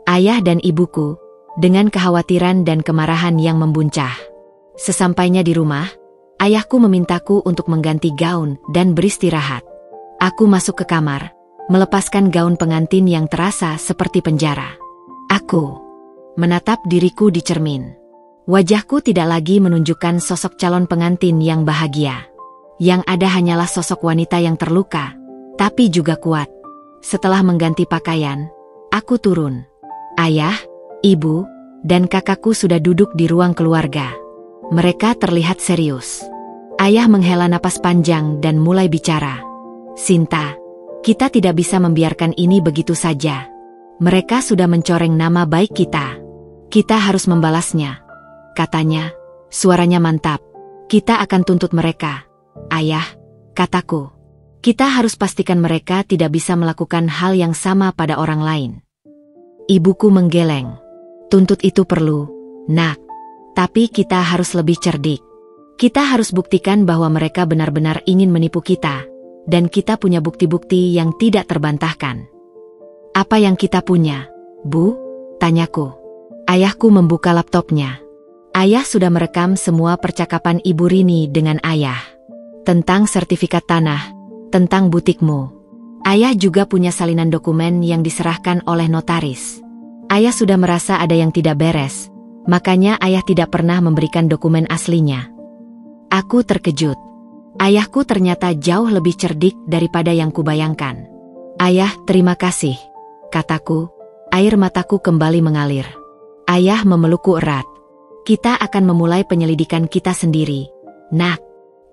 Speaker 1: Ayah dan ibuku, dengan kekhawatiran dan kemarahan yang membuncah. Sesampainya di rumah, ayahku memintaku untuk mengganti gaun dan beristirahat. Aku masuk ke kamar, melepaskan gaun pengantin yang terasa seperti penjara. Aku menatap diriku di cermin. Wajahku tidak lagi menunjukkan sosok calon pengantin yang bahagia. Yang ada hanyalah sosok wanita yang terluka, tapi juga kuat. Setelah mengganti pakaian, aku turun. Ayah, ibu, dan kakakku sudah duduk di ruang keluarga. Mereka terlihat serius. Ayah menghela napas panjang dan mulai bicara. "Sinta, kita tidak bisa membiarkan ini begitu saja. Mereka sudah mencoreng nama baik kita. Kita harus membalasnya," katanya. Suaranya mantap. "Kita akan tuntut mereka." "Ayah," kataku, "kita harus pastikan mereka tidak bisa melakukan hal yang sama pada orang lain." Ibuku menggeleng. "Tuntut itu perlu, nak. Tapi kita harus lebih cerdik. Kita harus buktikan bahwa mereka benar-benar ingin menipu kita, dan kita punya bukti-bukti yang tidak terbantahkan." "Apa yang kita punya, Bu?" tanyaku. Ayahku membuka laptopnya. Ayah sudah merekam semua percakapan Ibu Rini dengan ayah. Tentang sertifikat tanah, tentang butikmu. Ayah juga punya salinan dokumen yang diserahkan oleh notaris. Ayah sudah merasa ada yang tidak beres. Makanya ayah tidak pernah memberikan dokumen aslinya. Aku terkejut. Ayahku ternyata jauh lebih cerdik daripada yang kubayangkan. "Ayah, terima kasih," kataku. Air mataku kembali mengalir. Ayah memelukku erat. "Kita akan memulai penyelidikan kita sendiri, nak.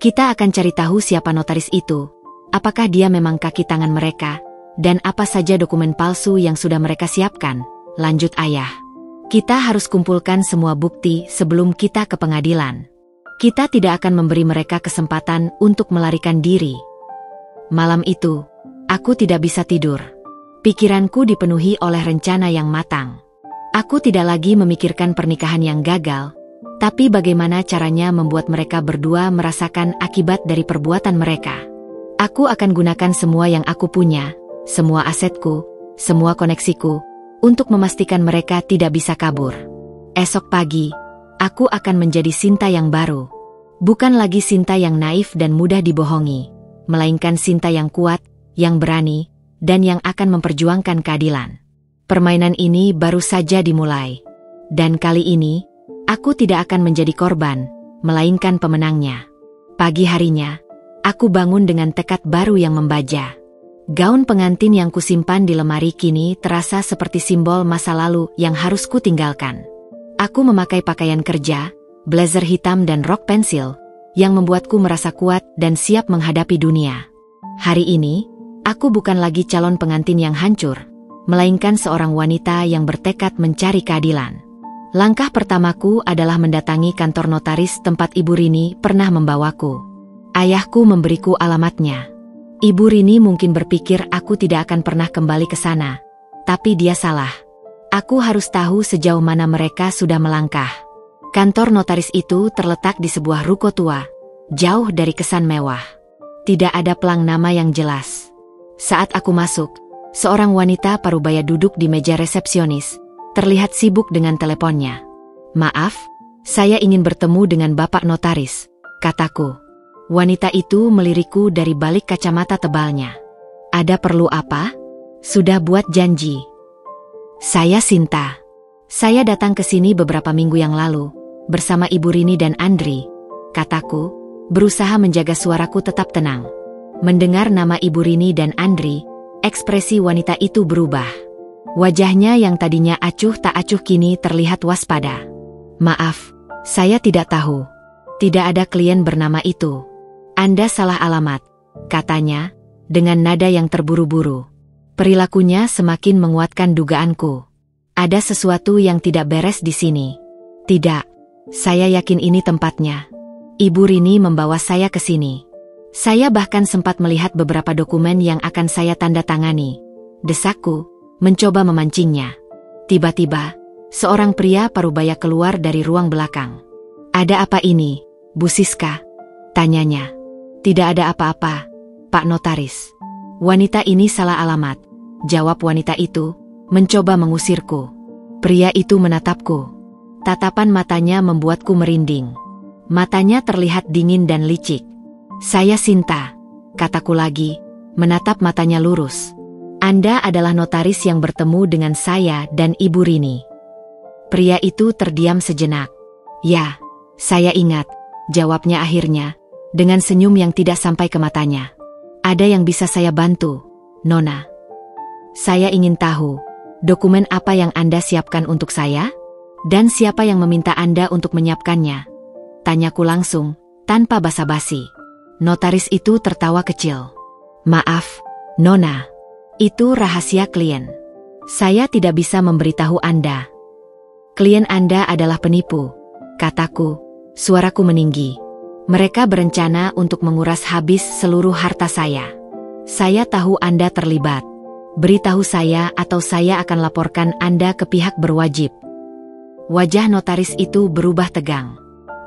Speaker 1: Kita akan cari tahu siapa notaris itu, apakah dia memang kaki tangan mereka, dan apa saja dokumen palsu yang sudah mereka siapkan," lanjut ayah. "Kita harus kumpulkan semua bukti sebelum kita ke pengadilan. Kita tidak akan memberi mereka kesempatan untuk melarikan diri." Malam itu, aku tidak bisa tidur. Pikiranku dipenuhi oleh rencana yang matang. Aku tidak lagi memikirkan pernikahan yang gagal, tapi bagaimana caranya membuat mereka berdua merasakan akibat dari perbuatan mereka. Aku akan gunakan semua yang aku punya, semua asetku, semua koneksiku, untuk memastikan mereka tidak bisa kabur. Esok pagi, aku akan menjadi Sinta yang baru. Bukan lagi Sinta yang naif dan mudah dibohongi, melainkan Sinta yang kuat, yang berani, dan yang akan memperjuangkan keadilan. Permainan ini baru saja dimulai. Dan kali ini, aku tidak akan menjadi korban, melainkan pemenangnya. Pagi harinya, aku bangun dengan tekad baru yang membaja. Gaun pengantin yang kusimpan di lemari kini terasa seperti simbol masa lalu yang harus kutinggalkan. Aku memakai pakaian kerja, blazer hitam dan rok pensil, yang membuatku merasa kuat dan siap menghadapi dunia. Hari ini, aku bukan lagi calon pengantin yang hancur, melainkan seorang wanita yang bertekad mencari keadilan. Langkah pertamaku adalah mendatangi kantor notaris tempat Ibu Rini pernah membawaku. Ayahku memberiku alamatnya. Ibu Rini mungkin berpikir aku tidak akan pernah kembali ke sana, tapi dia salah. Aku harus tahu sejauh mana mereka sudah melangkah. Kantor notaris itu terletak di sebuah ruko tua, jauh dari kesan mewah. Tidak ada pelang nama yang jelas. Saat aku masuk, seorang wanita parubaya duduk di meja resepsionis, terlihat sibuk dengan teleponnya. "Maaf, saya ingin bertemu dengan Bapak Notaris," kataku. Wanita itu melirikku dari balik kacamata tebalnya. "Ada perlu apa? Sudah buat janji." "Saya Sinta. Saya datang ke sini beberapa minggu yang lalu, bersama Ibu Rini dan Andri," kataku, berusaha menjaga suaraku tetap tenang. Mendengar nama Ibu Rini dan Andri, ekspresi wanita itu berubah. Wajahnya yang tadinya acuh tak acuh kini terlihat waspada. "Maaf, saya tidak tahu. Tidak ada klien bernama itu. Anda salah alamat," katanya, dengan nada yang terburu-buru. Perilakunya semakin menguatkan dugaanku. Ada sesuatu yang tidak beres di sini. "Tidak, saya yakin ini tempatnya. Ibu Rini membawa saya ke sini." Saya bahkan sempat melihat beberapa dokumen yang akan saya tanda tangani. Desakku, mencoba memancingnya. Tiba-tiba, seorang pria parubaya keluar dari ruang belakang. "Ada apa ini, Bu Siska?" tanyanya. "Tidak ada apa-apa, Pak Notaris. Wanita ini salah alamat," jawab wanita itu, mencoba mengusirku. Pria itu menatapku. Tatapan matanya membuatku merinding. Matanya terlihat dingin dan licik. "Saya Sinta," kataku lagi, menatap matanya lurus. "Anda adalah notaris yang bertemu dengan saya dan Ibu Rini." Pria itu terdiam sejenak. "Ya, saya ingat," jawabnya akhirnya, dengan senyum yang tidak sampai ke matanya. "Ada yang bisa saya bantu, Nona?" "Saya ingin tahu, dokumen apa yang Anda siapkan untuk saya? Dan siapa yang meminta Anda untuk menyiapkannya?" tanyaku langsung, tanpa basa-basi. Notaris itu tertawa kecil. "Maaf, Nona. Itu rahasia klien. Saya tidak bisa memberitahu Anda." "Klien Anda adalah penipu," kataku, suaraku meninggi. "Mereka berencana untuk menguras habis seluruh harta saya. Saya tahu Anda terlibat. Beritahu saya atau saya akan laporkan Anda ke pihak berwajib." Wajah notaris itu berubah tegang.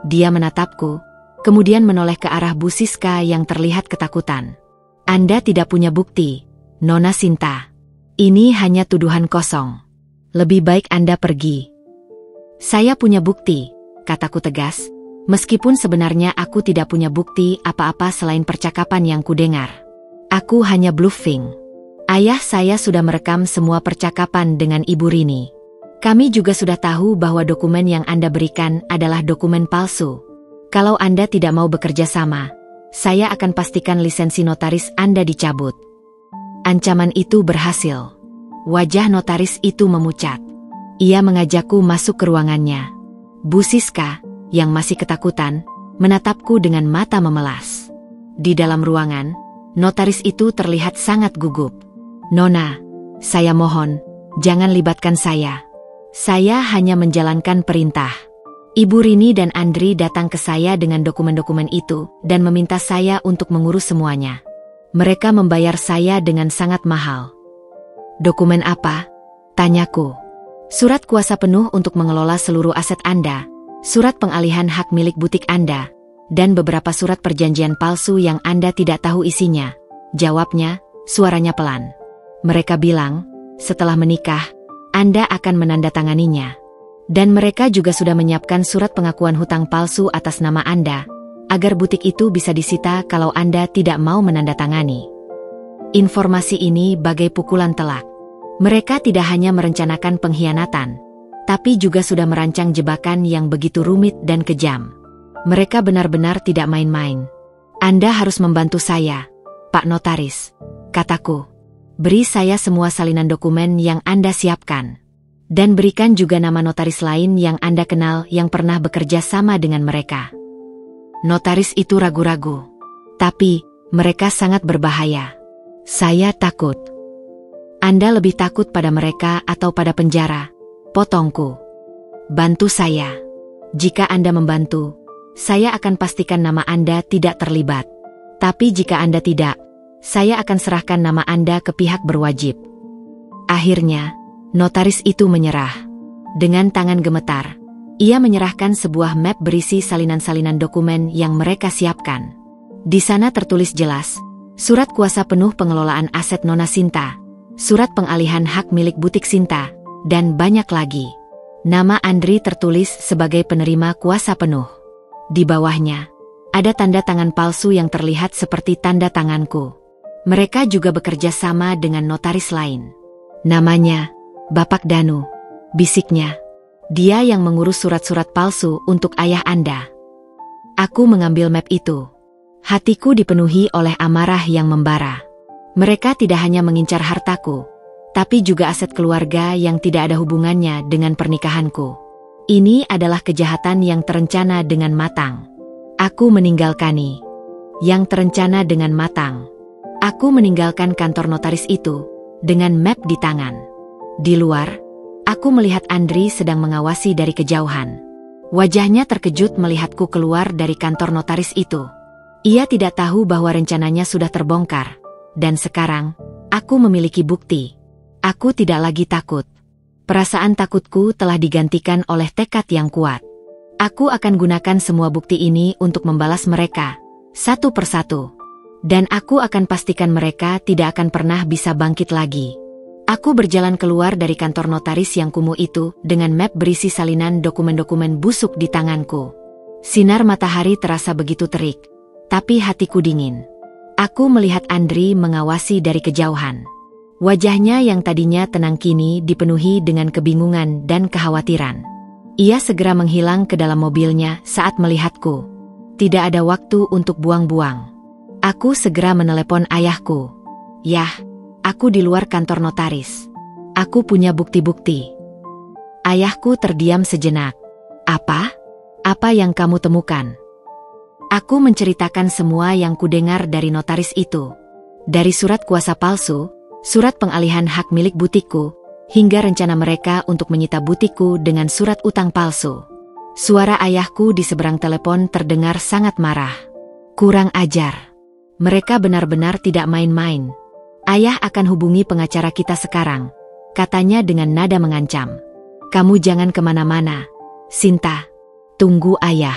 Speaker 1: Dia menatapku, kemudian menoleh ke arah Bu Siska yang terlihat ketakutan. "Anda tidak punya bukti, Nona Sinta. Ini hanya tuduhan kosong. Lebih baik Anda pergi." "Saya punya bukti," kataku tegas, meskipun sebenarnya aku tidak punya bukti apa-apa selain percakapan yang kudengar. Aku hanya bluffing. Ayah saya sudah merekam semua percakapan dengan Ibu Rini. Kami juga sudah tahu bahwa dokumen yang Anda berikan adalah dokumen palsu. Kalau Anda tidak mau bekerja sama, saya akan pastikan lisensi notaris Anda dicabut." Ancaman itu berhasil. Wajah notaris itu memucat. Ia mengajakku masuk ke ruangannya. Bu Siska, yang masih ketakutan, menatapku dengan mata memelas. Di dalam ruangan, notaris itu terlihat sangat gugup. "Nona, saya mohon, jangan libatkan saya. Saya hanya menjalankan perintah." Ibu Rini dan Andri datang ke saya dengan dokumen-dokumen itu dan meminta saya untuk mengurus semuanya. Mereka membayar saya dengan sangat mahal. "Dokumen apa?" tanyaku. "Surat kuasa penuh untuk mengelola seluruh aset Anda, surat pengalihan hak milik butik Anda, dan beberapa surat perjanjian palsu yang Anda tidak tahu isinya," jawabnya, suaranya pelan. "Mereka bilang, setelah menikah, Anda akan menandatanganinya. Dan mereka juga sudah menyiapkan surat pengakuan hutang palsu atas nama Anda, agar butik itu bisa disita kalau Anda tidak mau menandatangani." Informasi ini bagai pukulan telak. Mereka tidak hanya merencanakan pengkhianatan, tapi juga sudah merancang jebakan yang begitu rumit dan kejam. Mereka benar-benar tidak main-main. "Anda harus membantu saya, Pak Notaris," kataku. "Beri saya semua salinan dokumen yang Anda siapkan. Dan berikan juga nama notaris lain yang Anda kenal yang pernah bekerja sama dengan mereka." Notaris itu ragu-ragu. "Tapi, mereka sangat berbahaya. Saya takut." "Anda lebih takut pada mereka atau pada penjara?" potongku. "Bantu saya. Jika Anda membantu, saya akan pastikan nama Anda tidak terlibat. Tapi jika Anda tidak, saya akan serahkan nama Anda ke pihak berwajib." Akhirnya, notaris itu menyerah. Dengan tangan gemetar, ia menyerahkan sebuah map berisi salinan-salinan dokumen yang mereka siapkan. Di sana tertulis jelas, surat kuasa penuh pengelolaan aset Nona Sinta, surat pengalihan hak milik butik Sinta, dan banyak lagi. Nama Andri tertulis sebagai penerima kuasa penuh. Di bawahnya, ada tanda tangan palsu yang terlihat seperti tanda tanganku. Mereka juga bekerja sama dengan notaris lain. "Namanya Bapak Danu," bisiknya. "Dia yang mengurus surat-surat palsu untuk ayah Anda." Aku mengambil map itu. Hatiku dipenuhi oleh amarah yang membara. Mereka tidak hanya mengincar hartaku, tapi juga aset keluarga yang tidak ada hubungannya dengan pernikahanku. Ini adalah kejahatan yang terencana dengan matang. Aku meninggalkani. Yang terencana dengan matang. Aku meninggalkan kantor notaris itu, dengan map di tangan. Di luar, aku melihat Andri sedang mengawasi dari kejauhan. Wajahnya terkejut melihatku keluar dari kantor notaris itu. Ia tidak tahu bahwa rencananya sudah terbongkar. Dan sekarang, aku memiliki bukti. Aku tidak lagi takut. Perasaan takutku telah digantikan oleh tekad yang kuat. Aku akan gunakan semua bukti ini untuk membalas mereka, satu persatu. Dan aku akan pastikan mereka tidak akan pernah bisa bangkit lagi. Aku berjalan keluar dari kantor notaris yang kumuh itu dengan map berisi salinan dokumen-dokumen busuk di tanganku. Sinar matahari terasa begitu terik, tapi hatiku dingin. Aku melihat Andri mengawasi dari kejauhan. Wajahnya yang tadinya tenang kini dipenuhi dengan kebingungan dan kekhawatiran. Ia segera menghilang ke dalam mobilnya saat melihatku. Tidak ada waktu untuk buang-buang. Aku segera menelepon ayahku. Yah, aku di luar kantor notaris. Aku punya bukti-bukti. Ayahku terdiam sejenak. Apa? Apa yang kamu temukan? Aku menceritakan semua yang kudengar dari notaris itu. Dari surat kuasa palsu, surat pengalihan hak milik butikku, hingga rencana mereka untuk menyita butikku dengan surat utang palsu. Suara ayahku di seberang telepon terdengar sangat marah. Kurang ajar. Mereka benar-benar tidak main-main. Ayah akan hubungi pengacara kita sekarang, katanya dengan nada mengancam. Kamu jangan kemana-mana, Sinta. Tunggu ayah.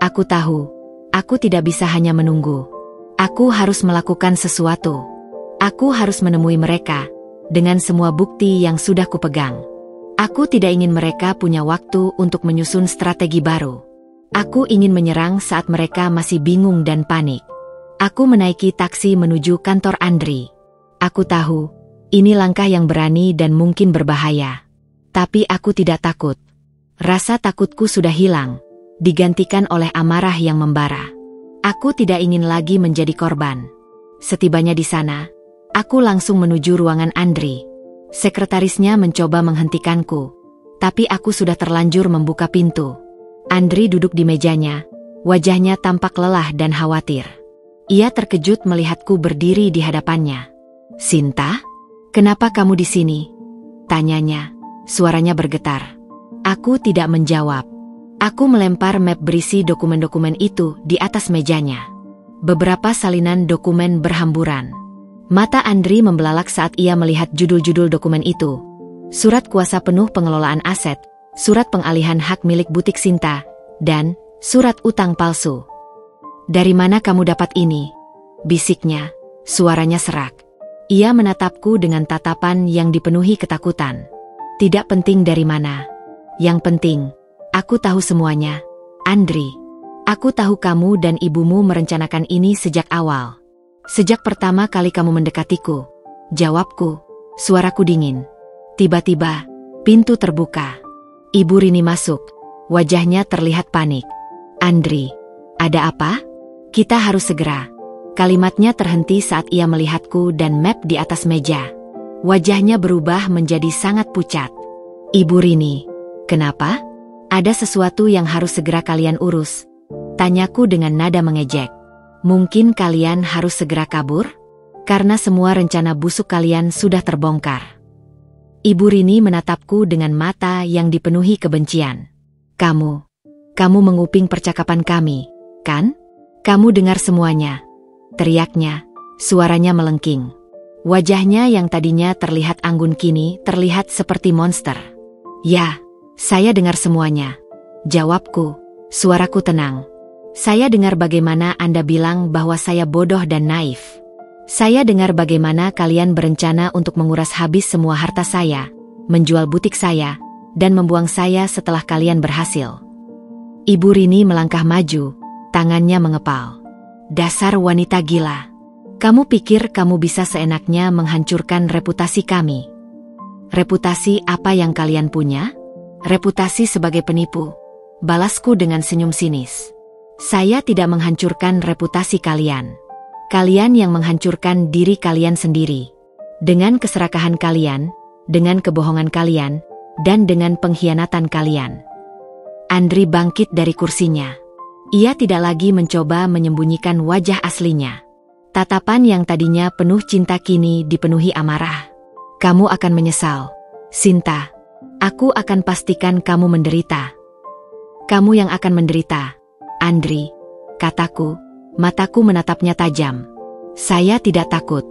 Speaker 1: Aku tahu, aku tidak bisa hanya menunggu. Aku harus melakukan sesuatu. Aku harus menemui mereka, dengan semua bukti yang sudah kupegang. Aku tidak ingin mereka punya waktu untuk menyusun strategi baru. Aku ingin menyerang saat mereka masih bingung dan panik. Aku menaiki taksi menuju kantor Andri. Aku tahu, ini langkah yang berani dan mungkin berbahaya. Tapi aku tidak takut. Rasa takutku sudah hilang, digantikan oleh amarah yang membara. Aku tidak ingin lagi menjadi korban. Setibanya di sana, aku langsung menuju ruangan Andri. Sekretarisnya mencoba menghentikanku, tapi aku sudah terlanjur membuka pintu. Andri duduk di mejanya, wajahnya tampak lelah dan khawatir. Ia terkejut melihatku berdiri di hadapannya. Sinta, kenapa kamu di sini? Tanyanya, suaranya bergetar. Aku tidak menjawab. Aku melempar map berisi dokumen-dokumen itu di atas mejanya. Beberapa salinan dokumen berhamburan. Mata Andri membelalak saat ia melihat judul-judul dokumen itu. Surat kuasa penuh pengelolaan aset, surat pengalihan hak milik butik Sinta, dan surat utang palsu. Dari mana kamu dapat ini? Bisiknya, suaranya serak. Ia menatapku dengan tatapan yang dipenuhi ketakutan. Tidak penting dari mana. Yang penting, aku tahu semuanya. Andri, aku tahu kamu dan ibumu merencanakan ini sejak awal. Sejak pertama kali kamu mendekatiku. Jawabku, suaraku dingin. Tiba-tiba, pintu terbuka. Ibu Rini masuk. Wajahnya terlihat panik. Andri, ada apa? Kita harus segera. Kalimatnya terhenti saat ia melihatku dan map di atas meja. Wajahnya berubah menjadi sangat pucat. Ibu Rini, kenapa? Ada sesuatu yang harus segera kalian urus. Tanyaku dengan nada mengejek. Mungkin kalian harus segera kabur? Karena semua rencana busuk kalian sudah terbongkar. Ibu Rini menatapku dengan mata yang dipenuhi kebencian. Kamu menguping percakapan kami, kan? Kamu dengar semuanya. Teriaknya, suaranya melengking. Wajahnya yang tadinya terlihat anggun kini terlihat seperti monster. Ya, saya dengar semuanya. Jawabku, suaraku tenang. Saya dengar bagaimana Anda bilang bahwa saya bodoh dan naif. Saya dengar bagaimana kalian berencana untuk menguras habis semua harta saya, menjual butik saya, dan membuang saya setelah kalian berhasil. Ibu Rini melangkah maju, tangannya mengepal. Dasar wanita gila. Kamu pikir kamu bisa seenaknya menghancurkan reputasi kami? Reputasi apa yang kalian punya? Reputasi sebagai penipu. Balasku dengan senyum sinis. Saya tidak menghancurkan reputasi kalian. Kalian yang menghancurkan diri kalian sendiri. Dengan keserakahan kalian, dengan kebohongan kalian, dan dengan pengkhianatan kalian. Andri bangkit dari kursinya. Ia tidak lagi mencoba menyembunyikan wajah aslinya. Tatapan yang tadinya penuh cinta kini dipenuhi amarah. Kamu akan menyesal, Sinta. Aku akan pastikan kamu menderita. Kamu yang akan menderita, Andri, kataku, Mataku menatapnya tajam. Saya tidak takut.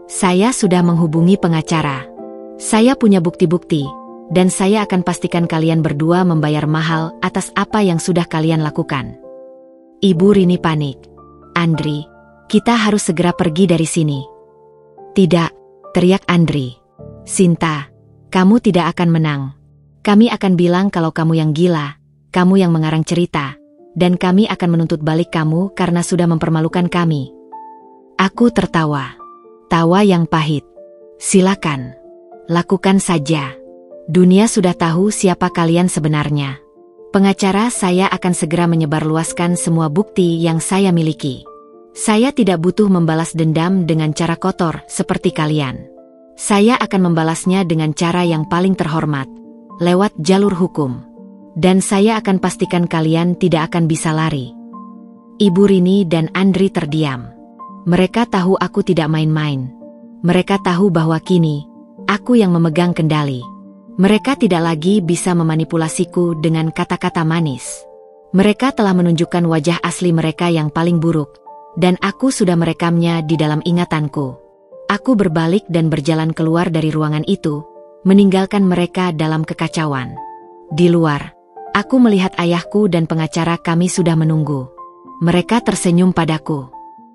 Speaker 1: Saya sudah menghubungi pengacara. Saya punya bukti-bukti, dan saya akan pastikan kalian berdua membayar mahal atas apa yang sudah kalian lakukan. Ibu Rini panik. Andri, kita harus segera pergi dari sini. Tidak, teriak Andri. Sinta, kamu tidak akan menang. Kami akan bilang kalau kamu yang gila, kamu yang mengarang cerita, dan kami akan menuntut balik kamu karena sudah mempermalukan kami. Aku tertawa. Tawa yang pahit. Silakan. Lakukan saja. Dunia sudah tahu siapa kalian sebenarnya. Pengacara saya akan segera menyebarluaskan semua bukti yang saya miliki. Saya tidak butuh membalas dendam dengan cara kotor seperti kalian. Saya akan membalasnya dengan cara yang paling terhormat, lewat jalur hukum. Dan saya akan pastikan kalian tidak akan bisa lari. Ibu Rini dan Andri terdiam. Mereka tahu aku tidak main-main. Mereka tahu bahwa kini, aku yang memegang kendali. Mereka tidak lagi bisa memanipulasiku dengan kata-kata manis. Mereka telah menunjukkan wajah asli mereka yang paling buruk, dan aku sudah merekamnya di dalam ingatanku. Aku berbalik dan berjalan keluar dari ruangan itu, meninggalkan mereka dalam kekacauan. Di luar, aku melihat ayahku dan pengacara kami sudah menunggu. Mereka tersenyum padaku.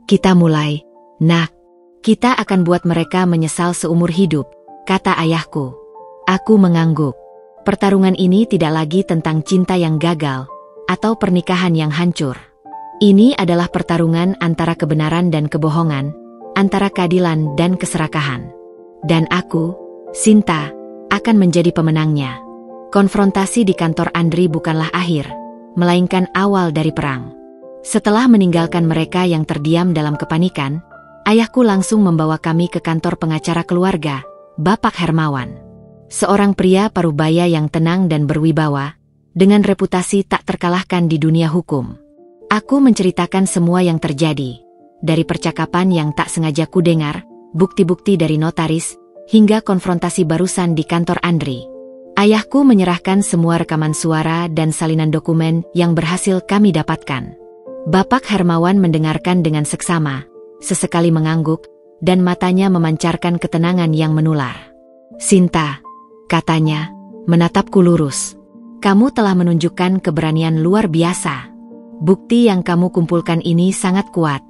Speaker 1: Kita mulai, nak. Kita akan buat mereka menyesal seumur hidup, kata ayahku. Aku mengangguk. Pertarungan ini tidak lagi tentang cinta yang gagal, atau pernikahan yang hancur. Ini adalah pertarungan antara kebenaran dan kebohongan, antara keadilan dan keserakahan. Dan aku, Sinta, akan menjadi pemenangnya. Konfrontasi di kantor Andri bukanlah akhir, melainkan awal dari perang. Setelah meninggalkan mereka yang terdiam dalam kepanikan, ayahku langsung membawa kami ke kantor pengacara keluarga, Bapak Hermawan. Seorang pria parubaya yang tenang dan berwibawa, dengan reputasi tak terkalahkan di dunia hukum. Aku menceritakan semua yang terjadi, dari percakapan yang tak sengaja kudengar, bukti-bukti dari notaris, hingga konfrontasi barusan di kantor Andri. Ayahku menyerahkan semua rekaman suara dan salinan dokumen yang berhasil kami dapatkan. Bapak Hermawan mendengarkan dengan seksama, sesekali mengangguk, dan matanya memancarkan ketenangan yang menular. Sinta, katanya, menatapku lurus. Kamu telah menunjukkan keberanian luar biasa. Bukti yang kamu kumpulkan ini sangat kuat.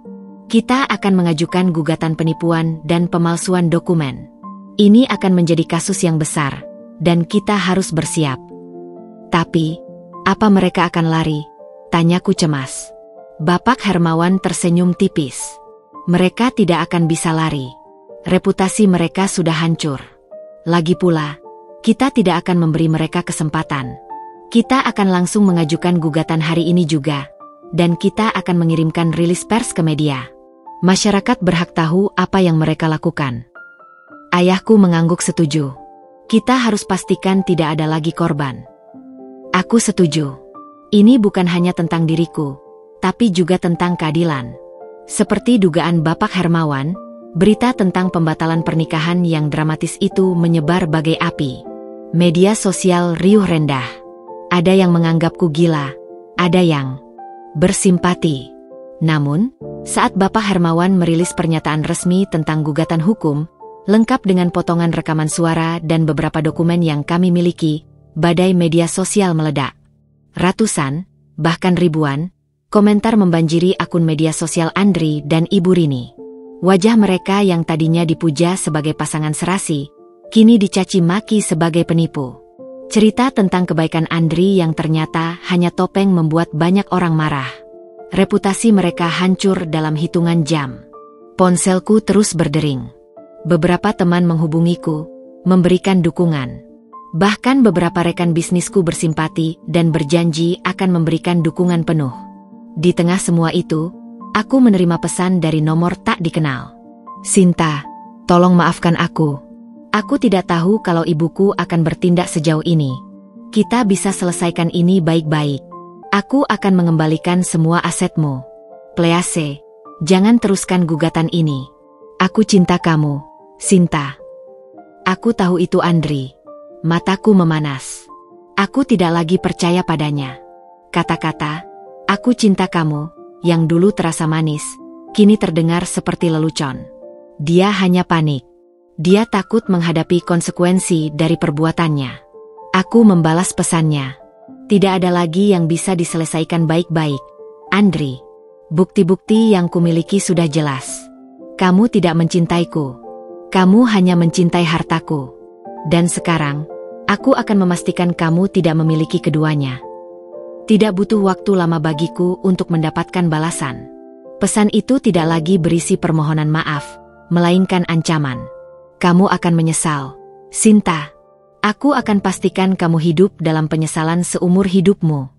Speaker 1: Kita akan mengajukan gugatan penipuan dan pemalsuan dokumen. Ini akan menjadi kasus yang besar, dan kita harus bersiap. Tapi, apa mereka akan lari? Tanyaku cemas. Bapak Hermawan tersenyum tipis. Mereka tidak akan bisa lari. Reputasi mereka sudah hancur. Lagi pula, kita tidak akan memberi mereka kesempatan. Kita akan langsung mengajukan gugatan hari ini juga, dan kita akan mengirimkan rilis pers ke media. Masyarakat berhak tahu apa yang mereka lakukan. Ayahku mengangguk setuju. Kita harus pastikan tidak ada lagi korban. Aku setuju. Ini bukan hanya tentang diriku, tapi juga tentang keadilan. Seperti dugaan Bapak Hermawan, berita tentang pembatalan pernikahan yang dramatis itu menyebar bagai api. Media sosial riuh rendah. Ada yang menganggapku gila, ada yang bersimpati. Namun, saat Bapak Hermawan merilis pernyataan resmi tentang gugatan hukum, lengkap dengan potongan rekaman suara dan beberapa dokumen yang kami miliki, badai media sosial meledak. Ratusan, bahkan ribuan, komentar membanjiri akun media sosial Andri dan Ibu Rini. Wajah mereka yang tadinya dipuja sebagai pasangan serasi, kini dicaci maki sebagai penipu. Cerita tentang kebaikan Andri yang ternyata hanya topeng membuat banyak orang marah. Reputasi mereka hancur dalam hitungan jam. Ponselku terus berdering. Beberapa teman menghubungiku, memberikan dukungan. Bahkan beberapa rekan bisnisku bersimpati dan berjanji akan memberikan dukungan penuh. Di tengah semua itu, aku menerima pesan dari nomor tak dikenal. Sinta, tolong maafkan aku. Aku tidak tahu kalau ibuku akan bertindak sejauh ini. Kita bisa selesaikan ini baik-baik. Aku akan mengembalikan semua asetmu. Please, jangan teruskan gugatan ini. Aku cinta kamu, Sinta. Aku tahu itu Andri. Mataku memanas. Aku tidak lagi percaya padanya. Kata-kata, aku cinta kamu, yang dulu terasa manis, kini terdengar seperti lelucon. Dia hanya panik. Dia takut menghadapi konsekuensi dari perbuatannya. Aku membalas pesannya. Tidak ada lagi yang bisa diselesaikan baik-baik, Andri. Bukti-bukti yang kumiliki sudah jelas. Kamu tidak mencintaiku. Kamu hanya mencintai hartaku. Dan sekarang, aku akan memastikan kamu tidak memiliki keduanya. Tidak butuh waktu lama bagiku untuk mendapatkan balasan. Pesan itu tidak lagi berisi permohonan maaf, melainkan ancaman. Kamu akan menyesal, Sinta. Aku akan pastikan kamu hidup dalam penyesalan seumur hidupmu.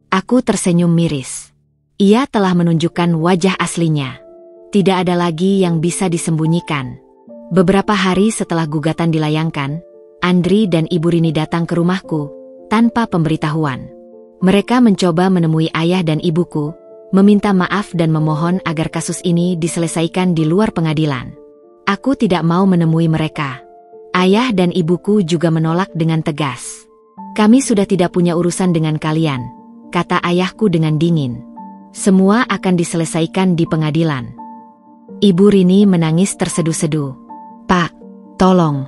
Speaker 1: Aku tersenyum miris. Ia telah menunjukkan wajah aslinya. Tidak ada lagi yang bisa disembunyikan. Beberapa hari setelah gugatan dilayangkan, Andri dan Ibu Rini datang ke rumahku tanpa pemberitahuan. Mereka mencoba menemui ayah dan ibuku, meminta maaf dan memohon agar kasus ini diselesaikan di luar pengadilan. Aku tidak mau menemui mereka. Ayah dan ibuku juga menolak dengan tegas. Kami sudah tidak punya urusan dengan kalian, kata ayahku dengan dingin. Semua akan diselesaikan di pengadilan. Ibu Rini menangis terseduh-seduh. Pak, tolong,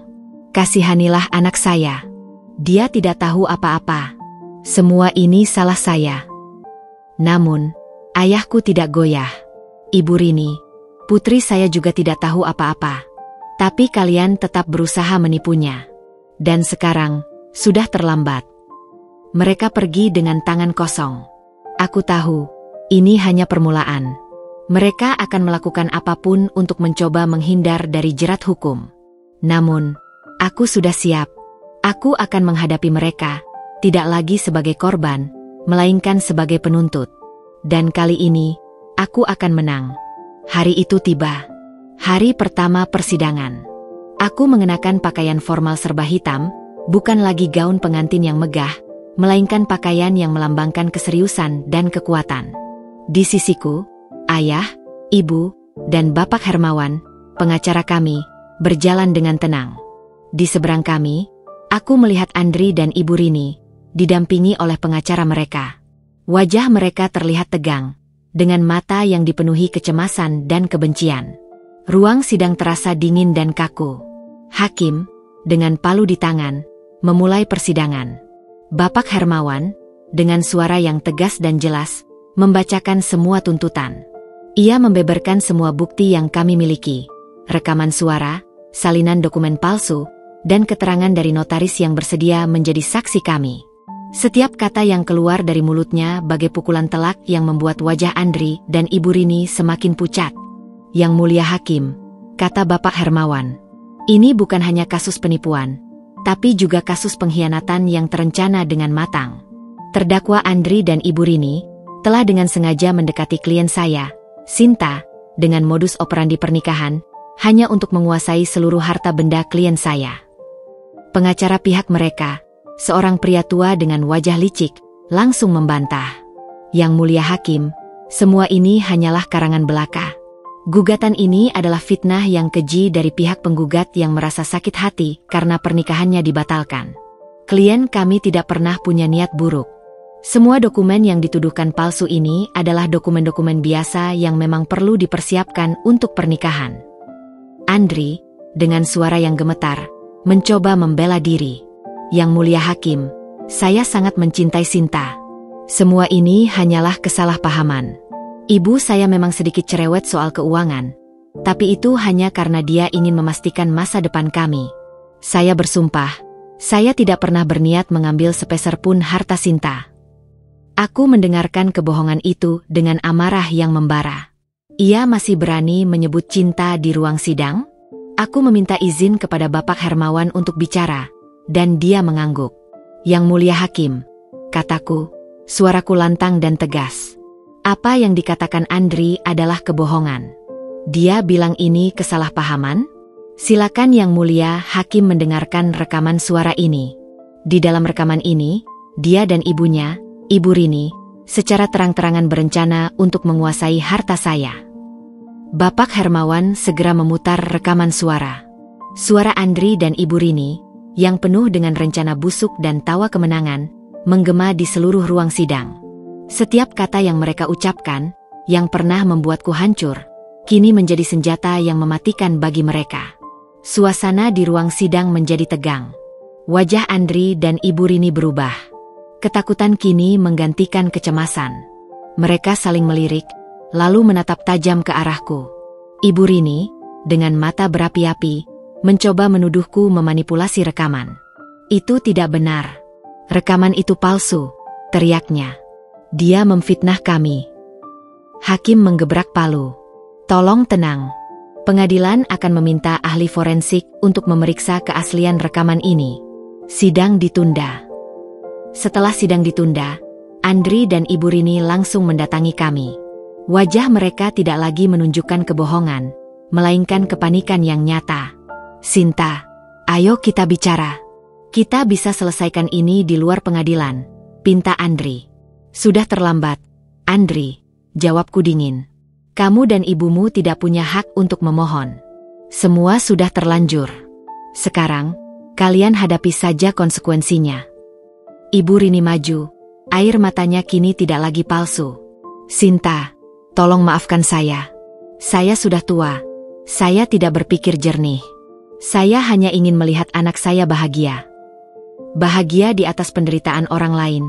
Speaker 1: kasihanilah anak saya. Dia tidak tahu apa-apa. Semua ini salah saya. Namun, ayahku tidak goyah. Ibu Rini, putri saya juga tidak tahu apa-apa. Tapi kalian tetap berusaha menipunya. Dan sekarang, sudah terlambat. Mereka pergi dengan tangan kosong. Aku tahu, ini hanya permulaan. Mereka akan melakukan apapun untuk mencoba menghindar dari jerat hukum. Namun, aku sudah siap. Aku akan menghadapi mereka, tidak lagi sebagai korban, melainkan sebagai penuntut. Dan kali ini, aku akan menang. Hari itu tiba. Hari pertama persidangan. Aku mengenakan pakaian formal serba hitam, bukan lagi gaun pengantin yang megah, melainkan pakaian yang melambangkan keseriusan dan kekuatan. Di sisiku, ayah, ibu, dan Bapak Hermawan, pengacara kami, berjalan dengan tenang. Di seberang kami, aku melihat Andri dan Ibu Rini, didampingi oleh pengacara mereka. Wajah mereka terlihat tegang, dengan mata yang dipenuhi kecemasan dan kebencian. Ruang sidang terasa dingin dan kaku. Hakim, dengan palu di tangan, memulai persidangan. Bapak Hermawan, dengan suara yang tegas dan jelas, membacakan semua tuntutan. Ia membeberkan semua bukti yang kami miliki, rekaman suara, salinan dokumen palsu, dan keterangan dari notaris yang bersedia menjadi saksi kami. Setiap kata yang keluar dari mulutnya bagai pukulan telak yang membuat wajah Andri dan Ibu Rini semakin pucat. Yang mulia hakim, kata Bapak Hermawan, ini bukan hanya kasus penipuan, tapi juga kasus pengkhianatan yang terencana dengan matang. Terdakwa Andri dan Ibu Rini telah dengan sengaja mendekati klien saya, Sinta, dengan modus operandi pernikahan, hanya untuk menguasai seluruh harta benda klien saya. Pengacara pihak mereka, seorang pria tua dengan wajah licik, langsung membantah. Yang mulia hakim, semua ini hanyalah karangan belaka. Gugatan ini adalah fitnah yang keji dari pihak penggugat yang merasa sakit hati karena pernikahannya dibatalkan. Klien kami tidak pernah punya niat buruk. Semua dokumen yang dituduhkan palsu ini adalah dokumen-dokumen biasa yang memang perlu dipersiapkan untuk pernikahan. Andri, dengan suara yang gemetar, mencoba membela diri. Yang mulia hakim, saya sangat mencintai Sinta. Semua ini hanyalah kesalahpahaman. Ibu saya memang sedikit cerewet soal keuangan, tapi itu hanya karena dia ingin memastikan masa depan kami. Saya bersumpah, saya tidak pernah berniat mengambil sepeser pun harta Sinta. Aku mendengarkan kebohongan itu dengan amarah yang membara. Ia masih berani menyebut cinta di ruang sidang? Aku meminta izin kepada Bapak Hermawan untuk bicara, dan dia mengangguk. Yang mulia hakim, kataku, suaraku lantang dan tegas. Apa yang dikatakan Andri adalah kebohongan. Dia bilang ini kesalahpahaman? Silakan yang mulia hakim mendengarkan rekaman suara ini. Di dalam rekaman ini, dia dan ibunya, Ibu Rini, secara terang-terangan berencana untuk menguasai harta saya. Bapak Hermawan segera memutar rekaman suara. Suara Andri dan Ibu Rini, yang penuh dengan rencana busuk dan tawa kemenangan, menggema di seluruh ruang sidang. Setiap kata yang mereka ucapkan, yang pernah membuatku hancur, kini menjadi senjata yang mematikan bagi mereka. Suasana di ruang sidang menjadi tegang. Wajah Andri dan Ibu Rini berubah. Ketakutan kini menggantikan kecemasan. Mereka saling melirik, lalu menatap tajam ke arahku. Ibu Rini, dengan mata berapi-api, mencoba menuduhku memanipulasi rekaman. Itu tidak benar. Rekaman itu palsu, teriaknya. Dia memfitnah kami. Hakim menggebrak palu. Tolong tenang. Pengadilan akan meminta ahli forensik untuk memeriksa keaslian rekaman ini. Sidang ditunda. Setelah sidang ditunda, Andri dan Ibu Rini langsung mendatangi kami. Wajah mereka tidak lagi menunjukkan kebohongan, melainkan kepanikan yang nyata. Sinta, ayo kita bicara. Kita bisa selesaikan ini di luar pengadilan, pinta Andri. Sudah terlambat, Andri, jawabku dingin. Kamu dan ibumu tidak punya hak untuk memohon. Semua sudah terlanjur. Sekarang, kalian hadapi saja konsekuensinya. Ibu Rini maju, air matanya kini tidak lagi palsu. Sinta, tolong maafkan saya. Saya sudah tua. Saya tidak berpikir jernih. Saya hanya ingin melihat anak saya bahagia. Bahagia di atas penderitaan orang lain.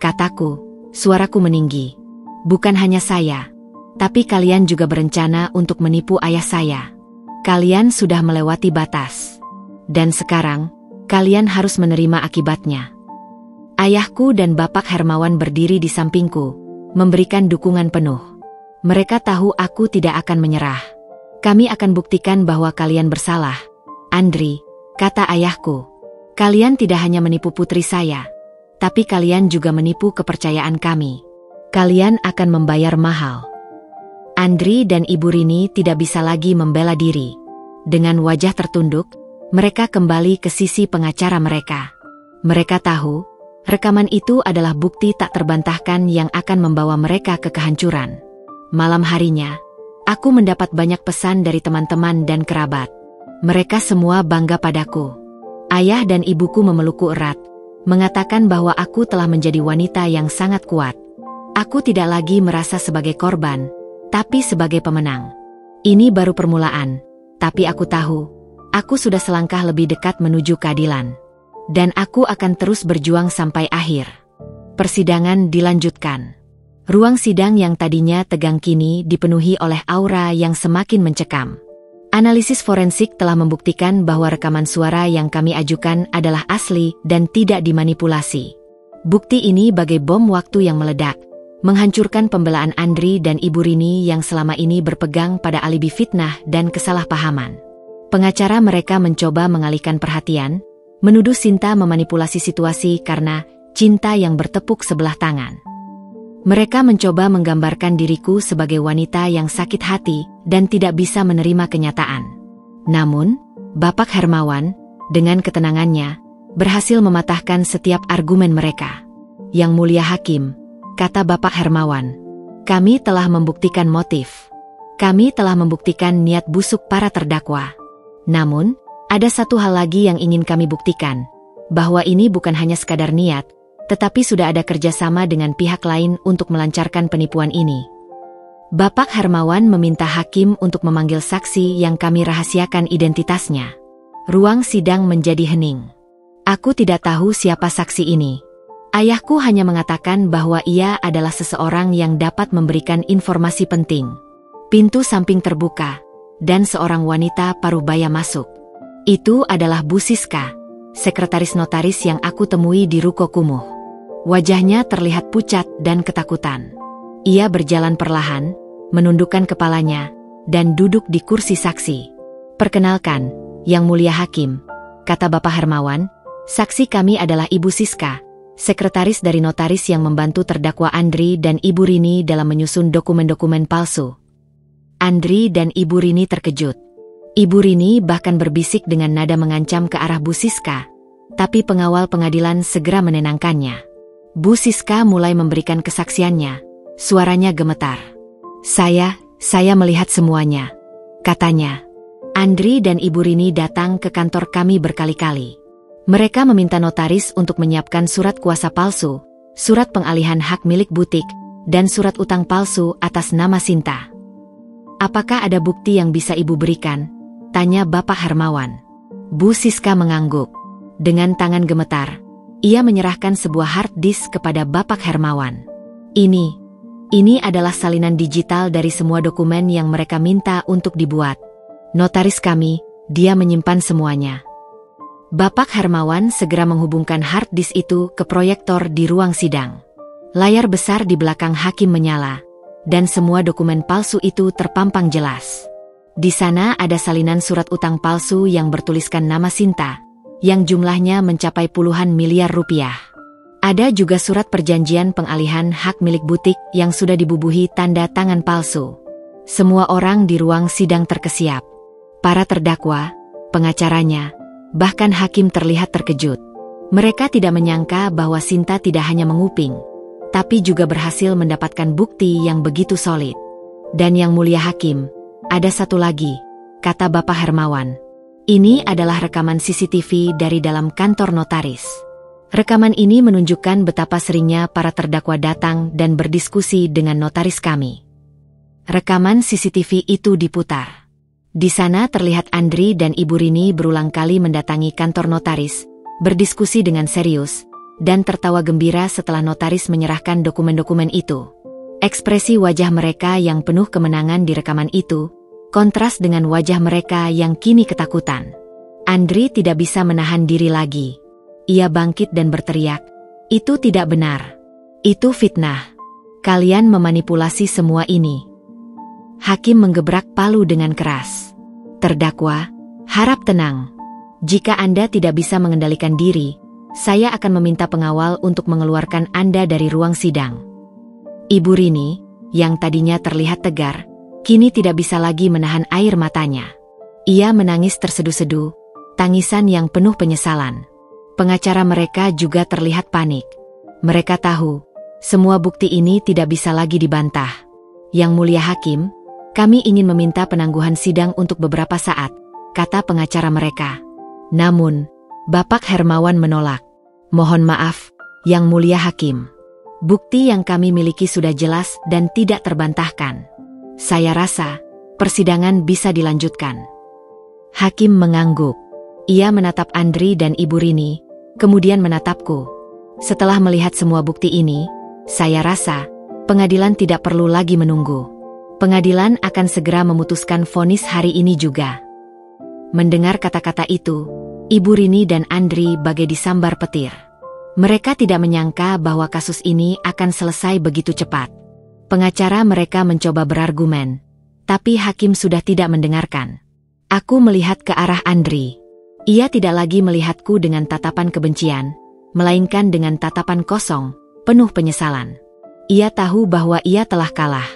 Speaker 1: Kataku, suaraku meninggi. Bukan hanya saya, tapi kalian juga berencana untuk menipu ayah saya. Kalian sudah melewati batas. Dan sekarang, kalian harus menerima akibatnya. Ayahku dan Bapak Hermawan berdiri di sampingku, memberikan dukungan penuh. Mereka tahu aku tidak akan menyerah. Kami akan buktikan bahwa kalian bersalah. Andri, kata ayahku. Kalian tidak hanya menipu putri saya, tapi kalian juga menipu kepercayaan kami. Kalian akan membayar mahal. Andri dan Ibu Rini tidak bisa lagi membela diri. Dengan wajah tertunduk, mereka kembali ke sisi pengacara mereka. Mereka tahu, rekaman itu adalah bukti tak terbantahkan yang akan membawa mereka ke kehancuran. Malam harinya, aku mendapat banyak pesan dari teman-teman dan kerabat. Mereka semua bangga padaku. Ayah dan ibuku memelukku erat, mengatakan bahwa aku telah menjadi wanita yang sangat kuat. Aku tidak lagi merasa sebagai korban, tapi sebagai pemenang. Ini baru permulaan, tapi aku tahu, aku sudah selangkah lebih dekat menuju keadilan. Dan aku akan terus berjuang sampai akhir. Persidangan dilanjutkan. Ruang sidang yang tadinya tegang kini dipenuhi oleh aura yang semakin mencekam. Analisis forensik telah membuktikan bahwa rekaman suara yang kami ajukan adalah asli dan tidak dimanipulasi. Bukti ini bagai bom waktu yang meledak, menghancurkan pembelaan Andri dan Ibu Rini yang selama ini berpegang pada alibi fitnah dan kesalahpahaman. Pengacara mereka mencoba mengalihkan perhatian, menuduh Sinta memanipulasi situasi karena cinta yang bertepuk sebelah tangan. Mereka mencoba menggambarkan diriku sebagai wanita yang sakit hati dan tidak bisa menerima kenyataan. Namun, Bapak Hermawan, dengan ketenangannya, berhasil mematahkan setiap argumen mereka. Yang Mulia Hakim, kata Bapak Hermawan, kami telah membuktikan motif. Kami telah membuktikan niat busuk para terdakwa. Namun, ada satu hal lagi yang ingin kami buktikan, bahwa ini bukan hanya sekadar niat, tetapi sudah ada kerjasama dengan pihak lain untuk melancarkan penipuan ini. Bapak Hermawan meminta hakim untuk memanggil saksi yang kami rahasiakan identitasnya. Ruang sidang menjadi hening. Aku tidak tahu siapa saksi ini. Ayahku hanya mengatakan bahwa ia adalah seseorang yang dapat memberikan informasi penting. Pintu samping terbuka, dan seorang wanita parubaya masuk. Itu adalah Bu Siska, sekretaris notaris yang aku temui di ruko kumuh. Wajahnya terlihat pucat dan ketakutan. Ia berjalan perlahan, menundukkan kepalanya, dan duduk di kursi saksi. Perkenalkan, Yang Mulia Hakim, kata Bapak Hermawan, saksi kami adalah Ibu Siska, sekretaris dari notaris yang membantu terdakwa Andri dan Ibu Rini dalam menyusun dokumen-dokumen palsu. Andri dan Ibu Rini terkejut. Ibu Rini bahkan berbisik dengan nada mengancam ke arah Bu Siska, tapi pengawal pengadilan segera menenangkannya. Bu Siska mulai memberikan kesaksiannya, suaranya gemetar. Saya melihat semuanya, katanya. Andri dan Ibu Rini datang ke kantor kami berkali-kali. Mereka meminta notaris untuk menyiapkan surat kuasa palsu, surat pengalihan hak milik butik, dan surat utang palsu atas nama Sinta. Apakah ada bukti yang bisa ibu berikan? Tanya Bapak Hermawan. Bu Siska mengangguk. Dengan tangan gemetar, ia menyerahkan sebuah hard disk kepada Bapak Hermawan. Ini adalah salinan digital dari semua dokumen yang mereka minta untuk dibuat. Notaris kami, dia menyimpan semuanya. Bapak Hermawan segera menghubungkan hard disk itu ke proyektor di ruang sidang. Layar besar di belakang hakim menyala, dan semua dokumen palsu itu terpampang jelas. Di sana ada salinan surat utang palsu yang bertuliskan nama Sinta, yang jumlahnya mencapai puluhan miliar rupiah. Ada juga surat perjanjian pengalihan hak milik butik yang sudah dibubuhi tanda tangan palsu. Semua orang di ruang sidang terkesiap. Para terdakwa, pengacaranya, bahkan hakim terlihat terkejut. Mereka tidak menyangka bahwa Sinta tidak hanya menguping, tapi juga berhasil mendapatkan bukti yang begitu solid. Dan yang mulia hakim, ada satu lagi, kata Bapak Hermawan. Ini adalah rekaman CCTV dari dalam kantor notaris. Rekaman ini menunjukkan betapa seringnya para terdakwa datang dan berdiskusi dengan notaris kami. Rekaman CCTV itu diputar. Di sana terlihat Andri dan Ibu Rini berulang kali mendatangi kantor notaris, berdiskusi dengan serius, dan tertawa gembira setelah notaris menyerahkan dokumen-dokumen itu. Ekspresi wajah mereka yang penuh kemenangan di rekaman itu, kontras dengan wajah mereka yang kini ketakutan. Andri tidak bisa menahan diri lagi. Ia bangkit dan berteriak, "Itu tidak benar. Itu fitnah. Kalian memanipulasi semua ini." Hakim menggebrak palu dengan keras. Terdakwa, harap tenang. Jika Anda tidak bisa mengendalikan diri, saya akan meminta pengawal untuk mengeluarkan Anda dari ruang sidang. Ibu Rini, yang tadinya terlihat tegar, kini tidak bisa lagi menahan air matanya. Ia menangis terseduh-seduh, tangisan yang penuh penyesalan. Pengacara mereka juga terlihat panik. Mereka tahu, semua bukti ini tidak bisa lagi dibantah. Yang mulia hakim, kami ingin meminta penangguhan sidang untuk beberapa saat, kata pengacara mereka. Namun, Bapak Hermawan menolak. Mohon maaf, yang mulia hakim. Bukti yang kami miliki sudah jelas dan tidak terbantahkan. Saya rasa, persidangan bisa dilanjutkan. Hakim mengangguk. Ia menatap Andri dan Ibu Rini, kemudian menatapku. Setelah melihat semua bukti ini, saya rasa, pengadilan tidak perlu lagi menunggu. Pengadilan akan segera memutuskan vonis hari ini juga. Mendengar kata-kata itu, Ibu Rini dan Andri bagai disambar petir. Mereka tidak menyangka bahwa kasus ini akan selesai begitu cepat. Pengacara mereka mencoba berargumen, tapi hakim sudah tidak mendengarkan. Aku melihat ke arah Andri. Ia tidak lagi melihatku dengan tatapan kebencian, melainkan dengan tatapan kosong, penuh penyesalan. Ia tahu bahwa ia telah kalah.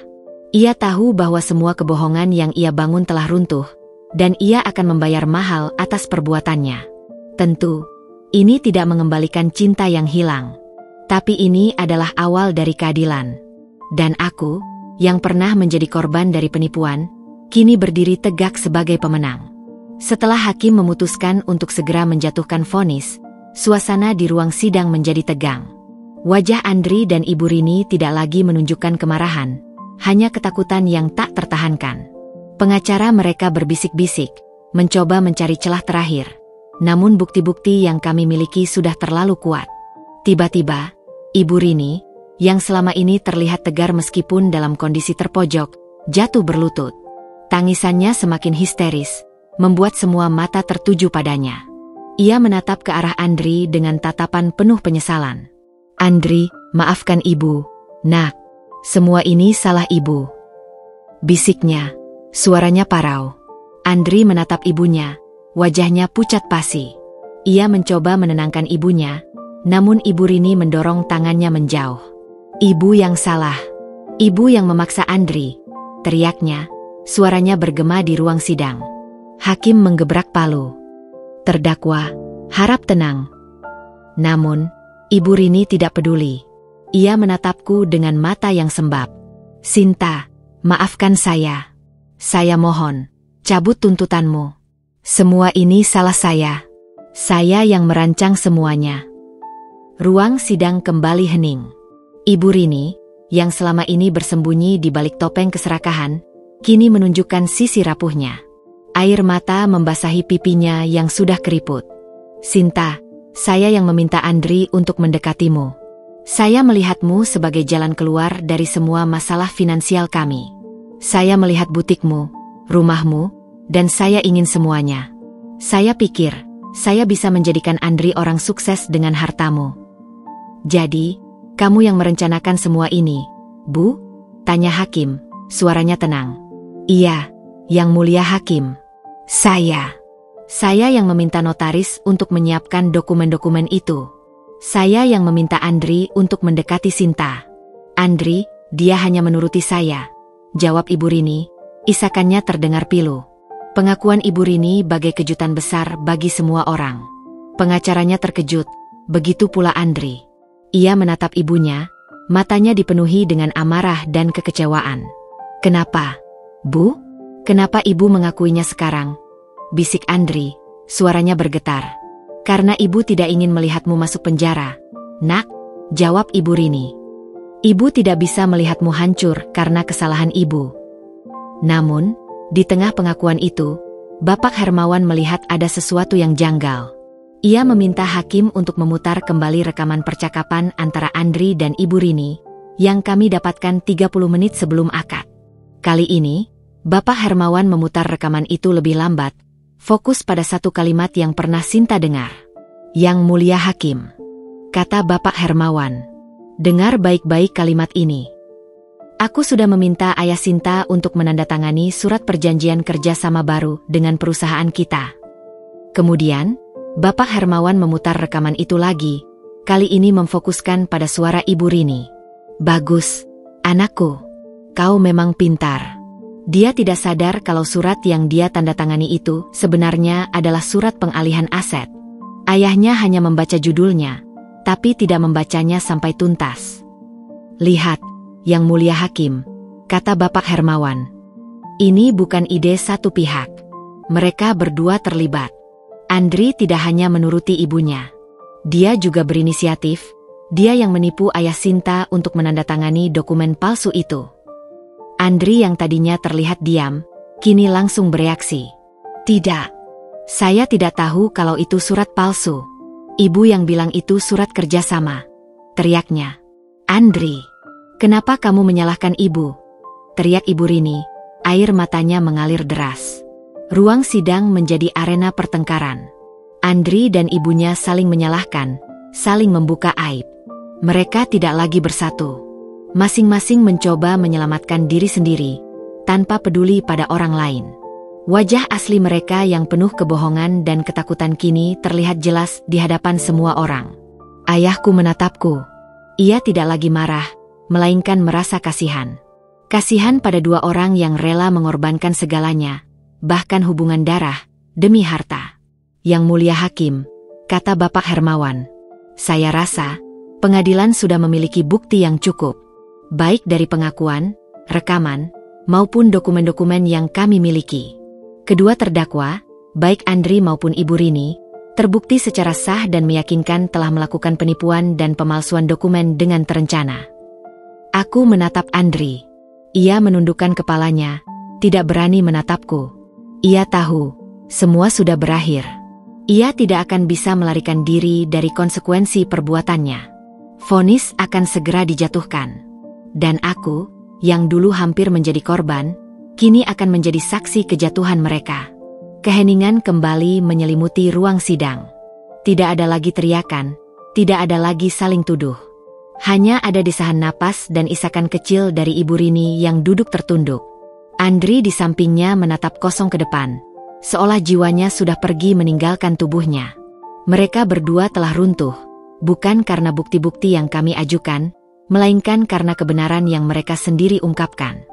Speaker 1: Ia tahu bahwa semua kebohongan yang ia bangun telah runtuh, dan ia akan membayar mahal atas perbuatannya. Tentu, ini tidak mengembalikan cinta yang hilang. Tapi ini adalah awal dari keadilan. Dan aku, yang pernah menjadi korban dari penipuan, kini berdiri tegak sebagai pemenang. Setelah hakim memutuskan untuk segera menjatuhkan vonis, suasana di ruang sidang menjadi tegang. Wajah Andri dan Ibu Rini tidak lagi menunjukkan kemarahan, hanya ketakutan yang tak tertahankan. Pengacara mereka berbisik-bisik, mencoba mencari celah terakhir. Namun bukti-bukti yang kami miliki sudah terlalu kuat. Tiba-tiba, Ibu Rini, yang selama ini terlihat tegar meskipun dalam kondisi terpojok, jatuh berlutut. Tangisannya semakin histeris, membuat semua mata tertuju padanya. Ia menatap ke arah Andri dengan tatapan penuh penyesalan. Andri, maafkan ibu. Nak, semua ini salah ibu. Bisiknya, suaranya parau. Andri menatap ibunya, wajahnya pucat pasi. Ia mencoba menenangkan ibunya, namun Ibu Rini mendorong tangannya menjauh. Ibu yang salah. Ibu yang memaksa Andri. Teriaknya, suaranya bergema di ruang sidang. Hakim menggebrak palu. Terdakwa, harap tenang. Namun, Ibu Rini tidak peduli. Ia menatapku dengan mata yang sembab. Sinta, maafkan saya. Saya mohon, cabut tuntutanmu. Semua ini salah saya. Saya yang merancang semuanya. Ruang sidang kembali hening. Ibu Rini, yang selama ini bersembunyi di balik topeng keserakahan, kini menunjukkan sisi rapuhnya. Air mata membasahi pipinya yang sudah keriput. "Sinta, saya yang meminta Andri untuk mendekatimu. Saya melihatmu sebagai jalan keluar dari semua masalah finansial kami. Saya melihat butikmu, rumahmu, dan saya ingin semuanya. Saya pikir, saya bisa menjadikan Andri orang sukses dengan hartamu." "Jadi, kamu yang merencanakan semua ini, Bu?" tanya hakim, suaranya tenang. "Iya, Yang Mulia Hakim. Saya yang meminta notaris untuk menyiapkan dokumen-dokumen itu. Saya yang meminta Andri untuk mendekati Sinta." "Andri, dia hanya menuruti saya," jawab Ibu Rini. Isakannya terdengar pilu. Pengakuan Ibu Rini bagai kejutan besar bagi semua orang. Pengacaranya terkejut, begitu pula Andri. Ia menatap ibunya, matanya dipenuhi dengan amarah dan kekecewaan. "Kenapa, Bu? Kenapa Ibu mengakuinya sekarang?" bisik Andri, suaranya bergetar. "Karena Ibu tidak ingin melihatmu masuk penjara, Nak," jawab Ibu Rini. "Ibu tidak bisa melihatmu hancur karena kesalahan Ibu." Namun, di tengah pengakuan itu, Bapak Hermawan melihat ada sesuatu yang janggal. Ia meminta hakim untuk memutar kembali rekaman percakapan antara Andri dan Ibu Rini, yang kami dapatkan 30 menit sebelum akad. Kali ini, Bapak Hermawan memutar rekaman itu lebih lambat, fokus pada satu kalimat yang pernah Sinta dengar. "Yang Mulia Hakim," kata Bapak Hermawan. "Dengar baik-baik kalimat ini. Aku sudah meminta ayah Sinta untuk menandatangani surat perjanjian kerja sama baru dengan perusahaan kita." Kemudian, Bapak Hermawan memutar rekaman itu lagi, kali ini memfokuskan pada suara Ibu Rini. "Bagus, anakku. Kau memang pintar." Dia tidak sadar kalau surat yang dia tandatangani itu sebenarnya adalah surat pengalihan aset. Ayahnya hanya membaca judulnya, tapi tidak membacanya sampai tuntas. "Lihat, Yang Mulia Hakim," kata Bapak Hermawan. "Ini bukan ide satu pihak. Mereka berdua terlibat. Andri tidak hanya menuruti ibunya. Dia juga berinisiatif, dia yang menipu ayah Sinta untuk menandatangani dokumen palsu itu." Andri yang tadinya terlihat diam, kini langsung bereaksi. "Tidak. Saya tidak tahu kalau itu surat palsu. Ibu yang bilang itu surat kerjasama," teriaknya. "Andri, kenapa kamu menyalahkan Ibu?" teriak Ibu Rini, air matanya mengalir deras. Ruang sidang menjadi arena pertengkaran. Andri dan ibunya saling menyalahkan, saling membuka aib. Mereka tidak lagi bersatu. Masing-masing mencoba menyelamatkan diri sendiri, tanpa peduli pada orang lain. Wajah asli mereka yang penuh kebohongan dan ketakutan kini terlihat jelas di hadapan semua orang. Ayahku menatapku. Ia tidak lagi marah, melainkan merasa kasihan. Kasihan pada dua orang yang rela mengorbankan segalanya, bahkan hubungan darah, demi harta. "Yang Mulia Hakim," kata Bapak Hermawan, "saya rasa pengadilan sudah memiliki bukti yang cukup, baik dari pengakuan, rekaman, maupun dokumen-dokumen yang kami miliki. Kedua terdakwa, baik Andri maupun Ibu Rini, terbukti secara sah dan meyakinkan telah melakukan penipuan dan pemalsuan dokumen dengan terencana." Aku menatap Andri. Ia menundukkan kepalanya, tidak berani menatapku. Ia tahu, semua sudah berakhir. Ia tidak akan bisa melarikan diri dari konsekuensi perbuatannya. Vonis akan segera dijatuhkan. Dan aku, yang dulu hampir menjadi korban, kini akan menjadi saksi kejatuhan mereka. Keheningan kembali menyelimuti ruang sidang. Tidak ada lagi teriakan, tidak ada lagi saling tuduh. Hanya ada desahan napas dan isakan kecil dari Ibu Rini yang duduk tertunduk. Andri di sampingnya menatap kosong ke depan, seolah jiwanya sudah pergi meninggalkan tubuhnya. Mereka berdua telah runtuh, bukan karena bukti-bukti yang kami ajukan, melainkan karena kebenaran yang mereka sendiri ungkapkan.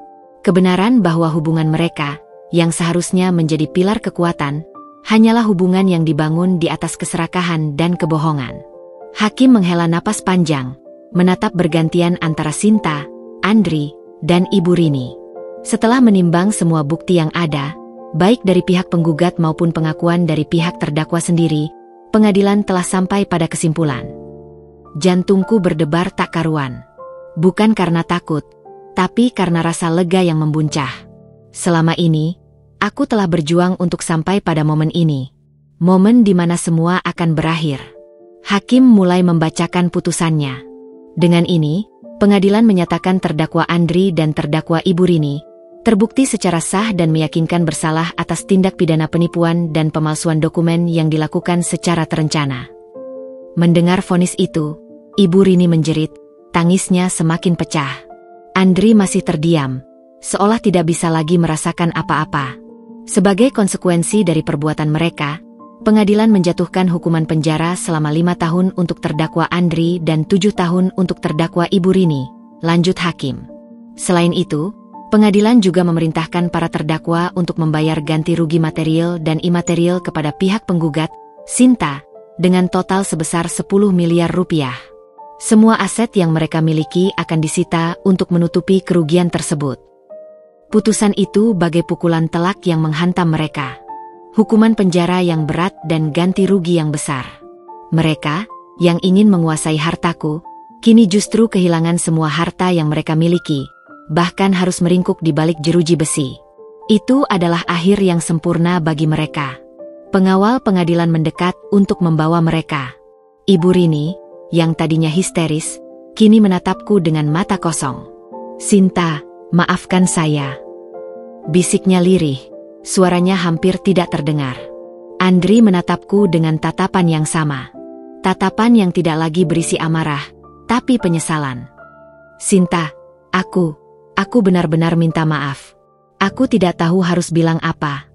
Speaker 1: Kebenaran bahwa hubungan mereka, yang seharusnya menjadi pilar kekuatan, hanyalah hubungan yang dibangun di atas keserakahan dan kebohongan. Hakim menghela napas panjang, menatap bergantian antara Sinta, Andri, dan Ibu Rini. Setelah menimbang semua bukti yang ada, baik dari pihak penggugat maupun pengakuan dari pihak terdakwa sendiri, pengadilan telah sampai pada kesimpulan. Jantungku berdebar tak karuan. Bukan karena takut, tapi karena rasa lega yang membuncah. Selama ini, aku telah berjuang untuk sampai pada momen ini. Momen di mana semua akan berakhir. Hakim mulai membacakan putusannya. Dengan ini, pengadilan menyatakan terdakwa Andri dan terdakwa Ibu Rini terbukti secara sah dan meyakinkan bersalah atas tindak pidana penipuan dan pemalsuan dokumen yang dilakukan secara terencana. Mendengar vonis itu, Ibu Rini menjerit, tangisnya semakin pecah. Andri masih terdiam, seolah tidak bisa lagi merasakan apa-apa. Sebagai konsekuensi dari perbuatan mereka, pengadilan menjatuhkan hukuman penjara selama 5 tahun untuk terdakwa Andri dan 7 tahun untuk terdakwa Ibu Rini, lanjut hakim. Selain itu, pengadilan juga memerintahkan para terdakwa untuk membayar ganti rugi material dan imaterial kepada pihak penggugat, Sinta, dengan total sebesar 10 miliar rupiah. Semua aset yang mereka miliki akan disita untuk menutupi kerugian tersebut. Putusan itu bagai pukulan telak yang menghantam mereka. Hukuman penjara yang berat dan ganti rugi yang besar. Mereka, yang ingin menguasai hartaku, kini justru kehilangan semua harta yang mereka miliki, bahkan harus meringkuk di balik jeruji besi. Itu adalah akhir yang sempurna bagi mereka. Pengawal pengadilan mendekat untuk membawa mereka. Ibu Rini, yang tadinya histeris, kini menatapku dengan mata kosong. Sinta, maafkan saya. Bisiknya lirih, suaranya hampir tidak terdengar. Andri menatapku dengan tatapan yang sama. Tatapan yang tidak lagi berisi amarah, tapi penyesalan. Sinta, aku benar-benar minta maaf. Aku tidak tahu harus bilang apa.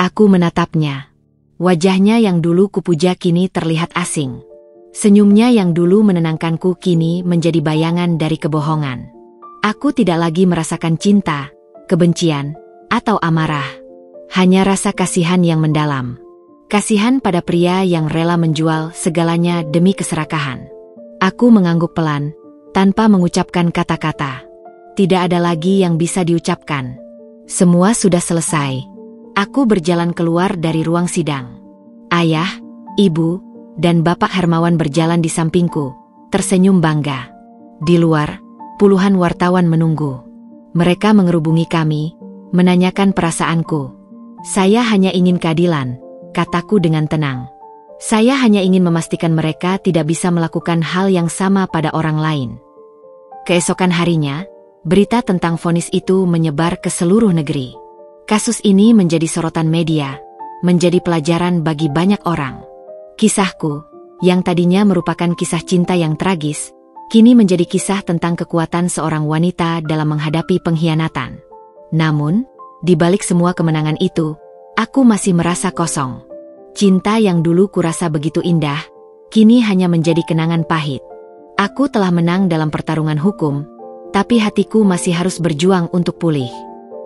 Speaker 1: Aku menatapnya. Wajahnya yang dulu kupuja kini terlihat asing. Senyumnya yang dulu menenangkanku kini menjadi bayangan dari kebohongan. Aku tidak lagi merasakan cinta, kebencian, atau amarah. Hanya rasa kasihan yang mendalam. Kasihan pada pria yang rela menjual segalanya demi keserakahan. Aku mengangguk pelan, tanpa mengucapkan kata-kata. Tidak ada lagi yang bisa diucapkan. Semua sudah selesai. Aku berjalan keluar dari ruang sidang. Ayah, Ibu, dan Bapak Hermawan berjalan di sampingku, tersenyum bangga. Di luar, puluhan wartawan menunggu. Mereka mengerubungi kami, menanyakan perasaanku. Saya hanya ingin keadilan, kataku dengan tenang. Saya hanya ingin memastikan mereka tidak bisa melakukan hal yang sama pada orang lain. Keesokan harinya, berita tentang vonis itu menyebar ke seluruh negeri. Kasus ini menjadi sorotan media, menjadi pelajaran bagi banyak orang. Kisahku, yang tadinya merupakan kisah cinta yang tragis, kini menjadi kisah tentang kekuatan seorang wanita dalam menghadapi pengkhianatan. Namun, di balik semua kemenangan itu, aku masih merasa kosong. Cinta yang dulu kurasa begitu indah, kini hanya menjadi kenangan pahit. Aku telah menang dalam pertarungan hukum, tapi hatiku masih harus berjuang untuk pulih.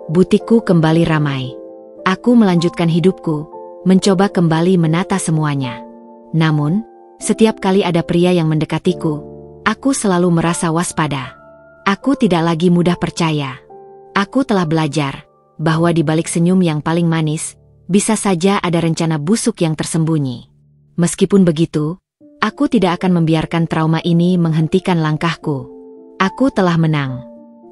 Speaker 1: Butikku kembali ramai. Aku melanjutkan hidupku, mencoba kembali menata semuanya. Namun, setiap kali ada pria yang mendekatiku, aku selalu merasa waspada. Aku tidak lagi mudah percaya. Aku telah belajar bahwa di balik senyum yang paling manis, bisa saja ada rencana busuk yang tersembunyi. Meskipun begitu, aku tidak akan membiarkan trauma ini menghentikan langkahku. Aku telah menang.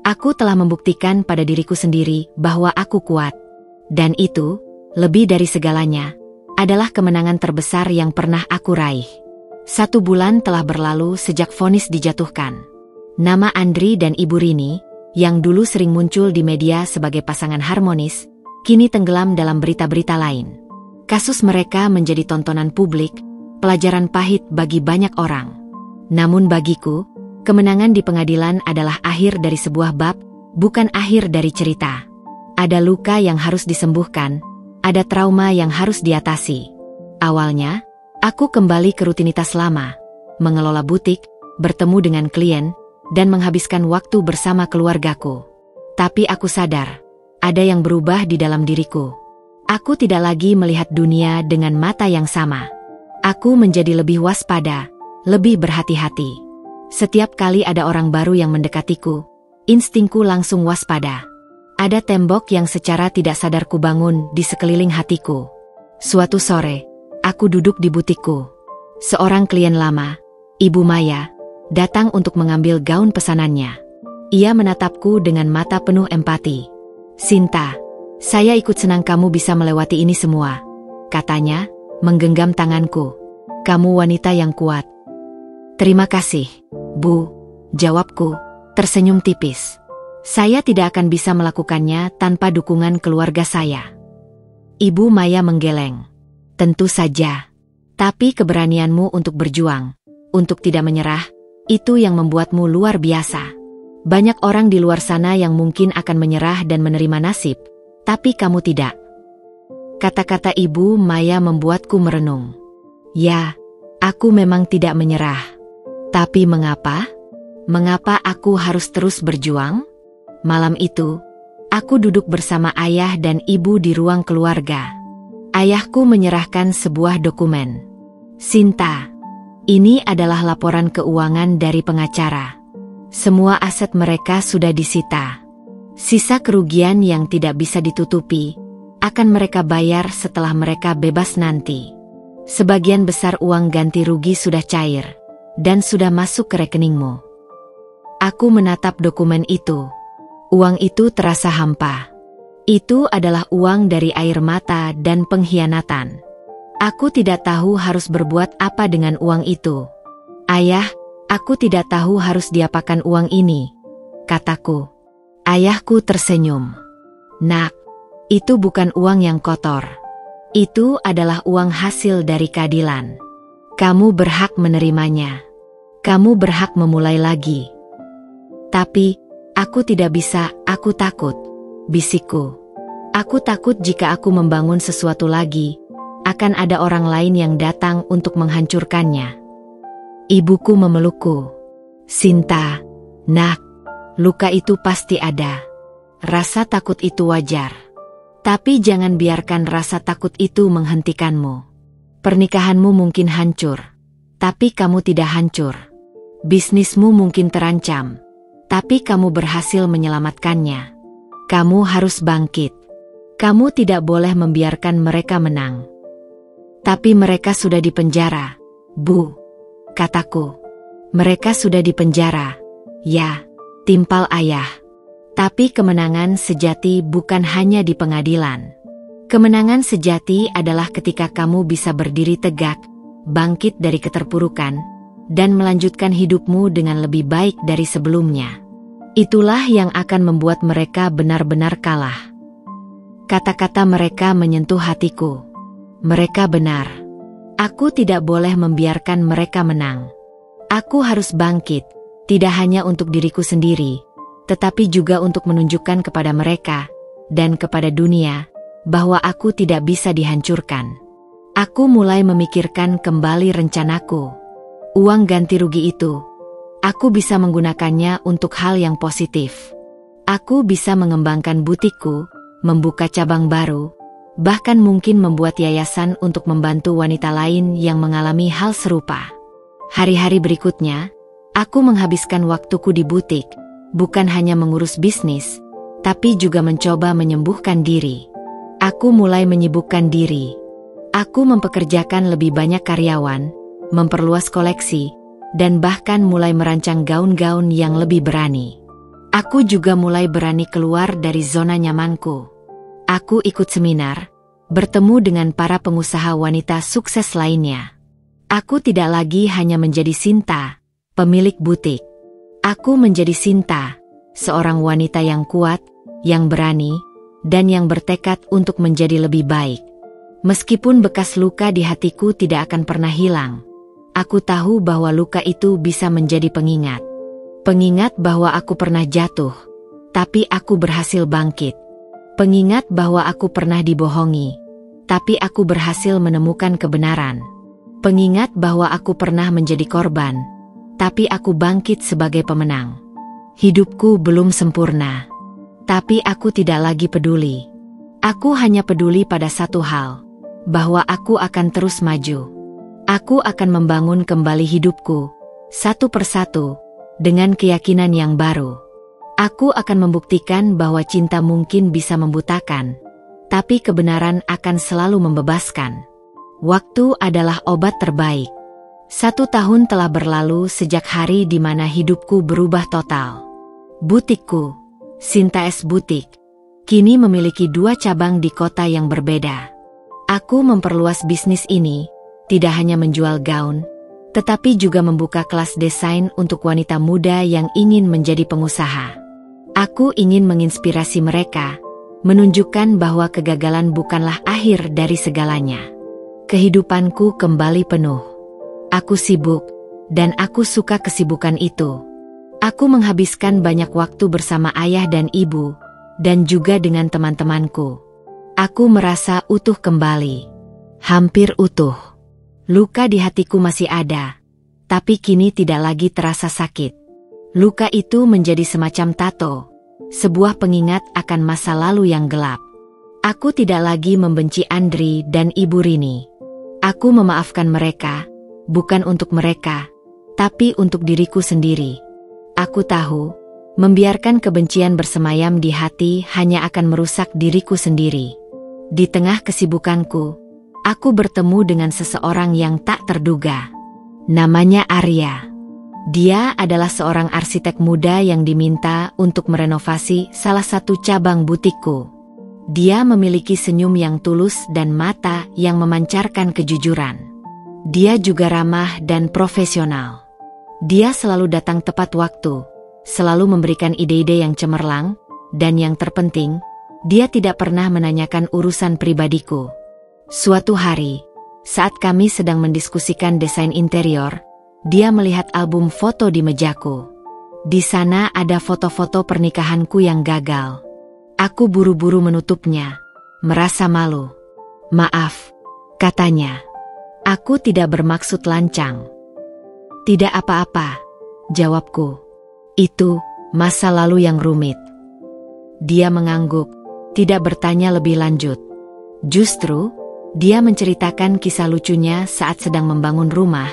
Speaker 1: Aku telah membuktikan pada diriku sendiri bahwa aku kuat. Dan itu, lebih dari segalanya, adalah kemenangan terbesar yang pernah aku raih. 1 bulan telah berlalu sejak vonis dijatuhkan. Nama Andri dan Ibu Rini, yang dulu sering muncul di media sebagai pasangan harmonis, kini tenggelam dalam berita-berita lain. Kasus mereka menjadi tontonan publik, pelajaran pahit bagi banyak orang. Namun bagiku, kemenangan di pengadilan adalah akhir dari sebuah bab, bukan akhir dari cerita. Ada luka yang harus disembuhkan, ada trauma yang harus diatasi. Awalnya, aku kembali ke rutinitas lama, mengelola butik, bertemu dengan klien, dan menghabiskan waktu bersama keluargaku. Tapi aku sadar, ada yang berubah di dalam diriku. Aku tidak lagi melihat dunia dengan mata yang sama. Aku menjadi lebih waspada, lebih berhati-hati. Setiap kali ada orang baru yang mendekatiku, instingku langsung waspada. Ada tembok yang secara tidak sadar kubangun di sekeliling hatiku. Suatu sore, aku duduk di butikku. Seorang klien lama, Ibu Maya, datang untuk mengambil gaun pesanannya. Ia menatapku dengan mata penuh empati. "Sinta, saya ikut senang kamu bisa melewati ini semua," katanya, menggenggam tanganku. "Kamu wanita yang kuat." "Terima kasih, Bu," jawabku, tersenyum tipis. "Saya tidak akan bisa melakukannya tanpa dukungan keluarga saya." Ibu Maya menggeleng. "Tentu saja. Tapi keberanianmu untuk berjuang, untuk tidak menyerah, itu yang membuatmu luar biasa. Banyak orang di luar sana yang mungkin akan menyerah dan menerima nasib, tapi kamu tidak." Kata-kata Ibu Maya membuatku merenung. Ya, aku memang tidak menyerah. Tapi mengapa? Mengapa aku harus terus berjuang? Malam itu, aku duduk bersama ayah dan ibu di ruang keluarga. Ayahku menyerahkan sebuah dokumen. "Sinta, ini adalah laporan keuangan dari pengacara. Semua aset mereka sudah disita. Sisa kerugian yang tidak bisa ditutupi akan mereka bayar setelah mereka bebas nanti. Sebagian besar uang ganti rugi sudah cair dan sudah masuk ke rekeningmu." Aku menatap dokumen itu. Uang itu terasa hampa. Itu adalah uang dari air mata dan pengkhianatan. Aku tidak tahu harus berbuat apa dengan uang itu. "Ayah, aku tidak tahu harus diapakan uang ini," kataku. Ayahku tersenyum. "Nak, itu bukan uang yang kotor. Itu adalah uang hasil dari keadilan. Kamu berhak menerimanya. Kamu berhak memulai lagi." "Tapi, aku tidak bisa, aku takut," bisikku. "Aku takut jika aku membangun sesuatu lagi, akan ada orang lain yang datang untuk menghancurkannya." Ibuku memelukku. "Sinta, nak, luka itu pasti ada. Rasa takut itu wajar. Tapi jangan biarkan rasa takut itu menghentikanmu. Pernikahanmu mungkin hancur, tapi kamu tidak hancur. Bisnismu mungkin terancam, tapi kamu berhasil menyelamatkannya. Kamu harus bangkit. Kamu tidak boleh membiarkan mereka menang." "Tapi mereka sudah dipenjara, Bu," kataku. "Mereka sudah dipenjara." "Ya," timpal ayah. "Tapi kemenangan sejati bukan hanya di pengadilan. Kemenangan sejati adalah ketika kamu bisa berdiri tegak, bangkit dari keterpurukan, dan melanjutkan hidupmu dengan lebih baik dari sebelumnya. Itulah yang akan membuat mereka benar-benar kalah." Kata-kata mereka menyentuh hatiku. Mereka benar. Aku tidak boleh membiarkan mereka menang. Aku harus bangkit, tidak hanya untuk diriku sendiri, tetapi juga untuk menunjukkan kepada mereka, dan kepada dunia, bahwa aku tidak bisa dihancurkan. Aku mulai memikirkan kembali rencanaku. Uang ganti rugi itu, aku bisa menggunakannya untuk hal yang positif. Aku bisa mengembangkan butikku, membuka cabang baru, bahkan mungkin membuat yayasan untuk membantu wanita lain yang mengalami hal serupa. Hari-hari berikutnya, aku menghabiskan waktuku di butik, bukan hanya mengurus bisnis, tapi juga mencoba menyembuhkan diri. Aku mulai menyibukkan diri. Aku mempekerjakan lebih banyak karyawan, memperluas koleksi, dan bahkan mulai merancang gaun-gaun yang lebih berani. Aku juga mulai berani keluar dari zona nyamanku. Aku ikut seminar, bertemu dengan para pengusaha wanita sukses lainnya. Aku tidak lagi hanya menjadi Sinta, pemilik butik. Aku menjadi Sinta, seorang wanita yang kuat, yang berani, dan yang bertekad untuk menjadi lebih baik. Meskipun bekas luka di hatiku tidak akan pernah hilang, aku tahu bahwa luka itu bisa menjadi pengingat. Pengingat bahwa aku pernah jatuh, tapi aku berhasil bangkit. Pengingat bahwa aku pernah dibohongi, tapi aku berhasil menemukan kebenaran. Pengingat bahwa aku pernah menjadi korban, tapi aku bangkit sebagai pemenang. Hidupku belum sempurna, tapi aku tidak lagi peduli. Aku hanya peduli pada satu hal, bahwa aku akan terus maju. Aku akan membangun kembali hidupku, satu persatu, dengan keyakinan yang baru. Aku akan membuktikan bahwa cinta mungkin bisa membutakan, tapi kebenaran akan selalu membebaskan. Waktu adalah obat terbaik. 1 tahun telah berlalu sejak hari di mana hidupku berubah total. Butikku, Sinta S Butik, kini memiliki 2 cabang di kota yang berbeda. Aku memperluas bisnis ini, tidak hanya menjual gaun, tetapi juga membuka kelas desain untuk wanita muda yang ingin menjadi pengusaha. Aku ingin menginspirasi mereka, menunjukkan bahwa kegagalan bukanlah akhir dari segalanya. Kehidupanku kembali penuh. Aku sibuk, dan aku suka kesibukan itu. Aku menghabiskan banyak waktu bersama ayah dan ibu, dan juga dengan teman-temanku. Aku merasa utuh kembali. Hampir utuh. Luka di hatiku masih ada, tapi kini tidak lagi terasa sakit. Luka itu menjadi semacam tato, sebuah pengingat akan masa lalu yang gelap. Aku tidak lagi membenci Andri dan Ibu Rini. Aku memaafkan mereka, bukan untuk mereka, tapi untuk diriku sendiri. Aku tahu, membiarkan kebencian bersemayam di hati hanya akan merusak diriku sendiri. Di tengah kesibukanku, aku bertemu dengan seseorang yang tak terduga. Namanya Arya. Dia adalah seorang arsitek muda yang diminta untuk merenovasi salah satu cabang butikku. Dia memiliki senyum yang tulus dan mata yang memancarkan kejujuran. Dia juga ramah dan profesional. Dia selalu datang tepat waktu, selalu memberikan ide-ide yang cemerlang, dan yang terpenting, dia tidak pernah menanyakan urusan pribadiku. Suatu hari, saat kami sedang mendiskusikan desain interior, dia melihat album foto di mejaku. Di sana ada foto-foto pernikahanku yang gagal. Aku buru-buru menutupnya, merasa malu. "Maaf," katanya. "Aku tidak bermaksud lancang." "Tidak apa-apa," jawabku. "Itu masa lalu yang rumit." Dia mengangguk, tidak bertanya lebih lanjut. Justru, dia menceritakan kisah lucunya saat sedang membangun rumah,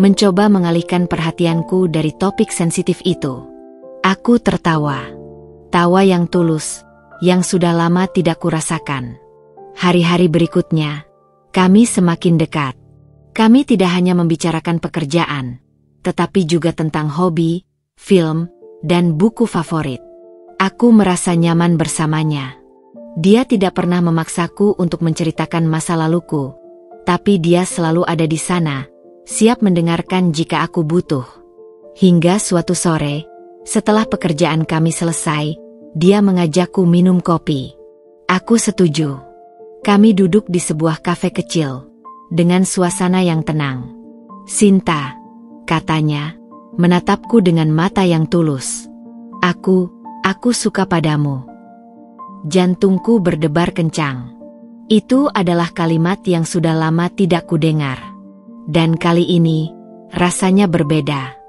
Speaker 1: mencoba mengalihkan perhatianku dari topik sensitif itu. Aku tertawa. Tawa yang tulus, yang sudah lama tidak kurasakan. Hari-hari berikutnya, kami semakin dekat. Kami tidak hanya membicarakan pekerjaan, tetapi juga tentang hobi, film, dan buku favorit. Aku merasa nyaman bersamanya. Dia tidak pernah memaksaku untuk menceritakan masa laluku, tapi dia selalu ada di sana, siap mendengarkan jika aku butuh. Hingga suatu sore, setelah pekerjaan kami selesai, dia mengajakku minum kopi. Aku setuju. Kami duduk di sebuah kafe kecil, dengan suasana yang tenang. "Sinta," katanya, menatapku dengan mata yang tulus. Aku suka padamu." Jantungku berdebar kencang. Itu adalah kalimat yang sudah lama tidak kudengar. Dan kali ini, rasanya berbeda.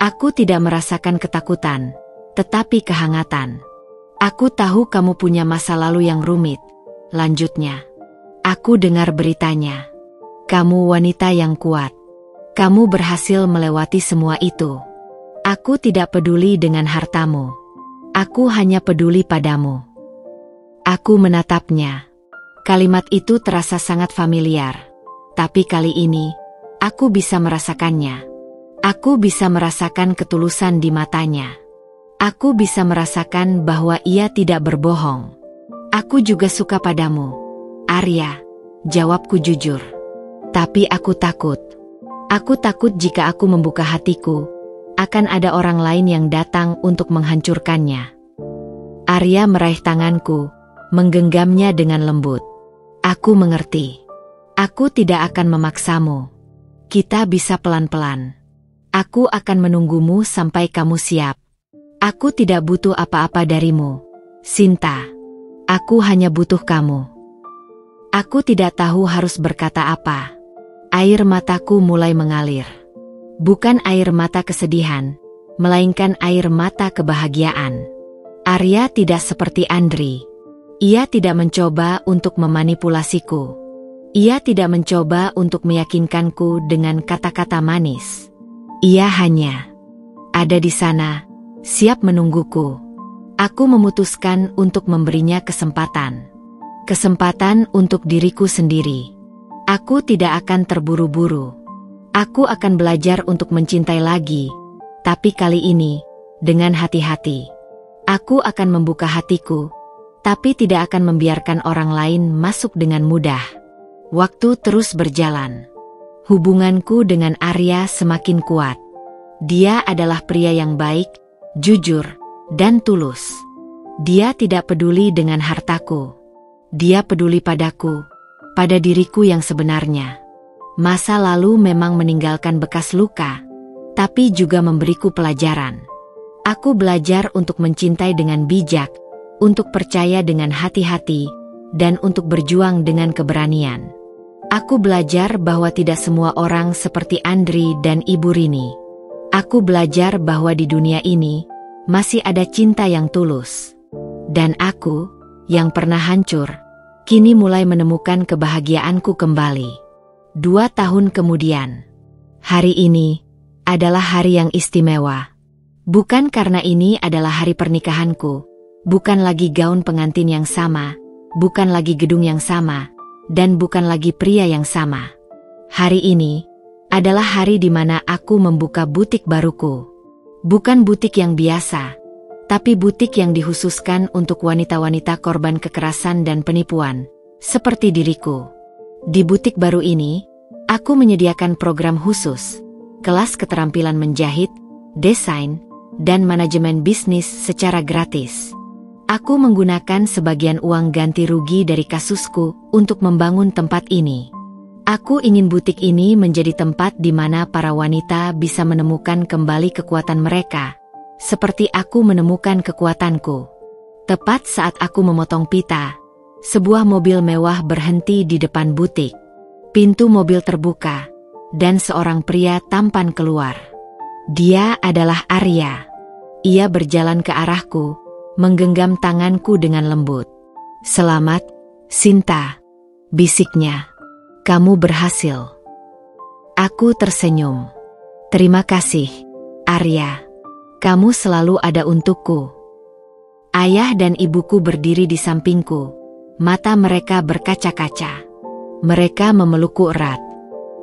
Speaker 1: Aku tidak merasakan ketakutan, tetapi kehangatan. "Aku tahu kamu punya masa lalu yang rumit," lanjutnya. "Aku dengar beritanya. Kamu wanita yang kuat. Kamu berhasil melewati semua itu. Aku tidak peduli dengan hartamu. Aku hanya peduli padamu." Aku menatapnya. Kalimat itu terasa sangat familiar. Tapi kali ini, aku bisa merasakannya. Aku bisa merasakan ketulusan di matanya. Aku bisa merasakan bahwa ia tidak berbohong. "Aku juga suka padamu, Arya," jawabku jujur. "Tapi aku takut. Aku takut jika aku membuka hatiku, akan ada orang lain yang datang untuk menghancurkannya." Arya meraih tanganku, menggenggamnya dengan lembut. "Aku mengerti. Aku tidak akan memaksamu. Kita bisa pelan-pelan. Aku akan menunggumu sampai kamu siap. Aku tidak butuh apa-apa darimu, Sinta. Aku hanya butuh kamu." Aku tidak tahu harus berkata apa. Air mataku mulai mengalir. Bukan air mata kesedihan, melainkan air mata kebahagiaan. Arya tidak seperti Andri. Ia tidak mencoba untuk memanipulasiku. Ia tidak mencoba untuk meyakinkanku dengan kata-kata manis. Ia hanya ada di sana, siap menungguku. Aku memutuskan untuk memberinya kesempatan. Kesempatan untuk diriku sendiri. Aku tidak akan terburu-buru. Aku akan belajar untuk mencintai lagi, tapi kali ini, dengan hati-hati. Aku akan membuka hatiku, tapi tidak akan membiarkan orang lain masuk dengan mudah. Waktu terus berjalan. Hubunganku dengan Arya semakin kuat. Dia adalah pria yang baik, jujur, dan tulus. Dia tidak peduli dengan hartaku. Dia peduli padaku, pada diriku yang sebenarnya. Masa lalu memang meninggalkan bekas luka, tapi juga memberiku pelajaran. Aku belajar untuk mencintai dengan bijak, untuk percaya dengan hati-hati, dan untuk berjuang dengan keberanian. Aku belajar bahwa tidak semua orang seperti Andri dan Ibu Rini. Aku belajar bahwa di dunia ini, masih ada cinta yang tulus. Dan aku, yang pernah hancur, kini mulai menemukan kebahagiaanku kembali. 2 tahun kemudian, hari ini adalah hari yang istimewa. Bukan karena ini adalah hari pernikahanku, bukan lagi gaun pengantin yang sama, bukan lagi gedung yang sama, dan bukan lagi pria yang sama. Hari ini adalah hari di mana aku membuka butik baruku. Bukan butik yang biasa, tapi butik yang dikhususkan untuk wanita-wanita korban kekerasan dan penipuan, seperti diriku. Di butik baru ini, aku menyediakan program khusus, kelas keterampilan menjahit, desain, dan manajemen bisnis secara gratis. Aku menggunakan sebagian uang ganti rugi dari kasusku untuk membangun tempat ini. Aku ingin butik ini menjadi tempat di mana para wanita bisa menemukan kembali kekuatan mereka, seperti aku menemukan kekuatanku. Tepat saat aku memotong pita, sebuah mobil mewah berhenti di depan butik. Pintu mobil terbuka, dan seorang pria tampan keluar. Dia adalah Arya. Ia berjalan ke arahku, menggenggam tanganku dengan lembut. "Selamat, Sinta," bisiknya. "Kamu berhasil." Aku tersenyum. "Terima kasih, Arya. Kamu selalu ada untukku." Ayah dan ibuku berdiri di sampingku. Mata mereka berkaca-kaca. Mereka memelukku erat.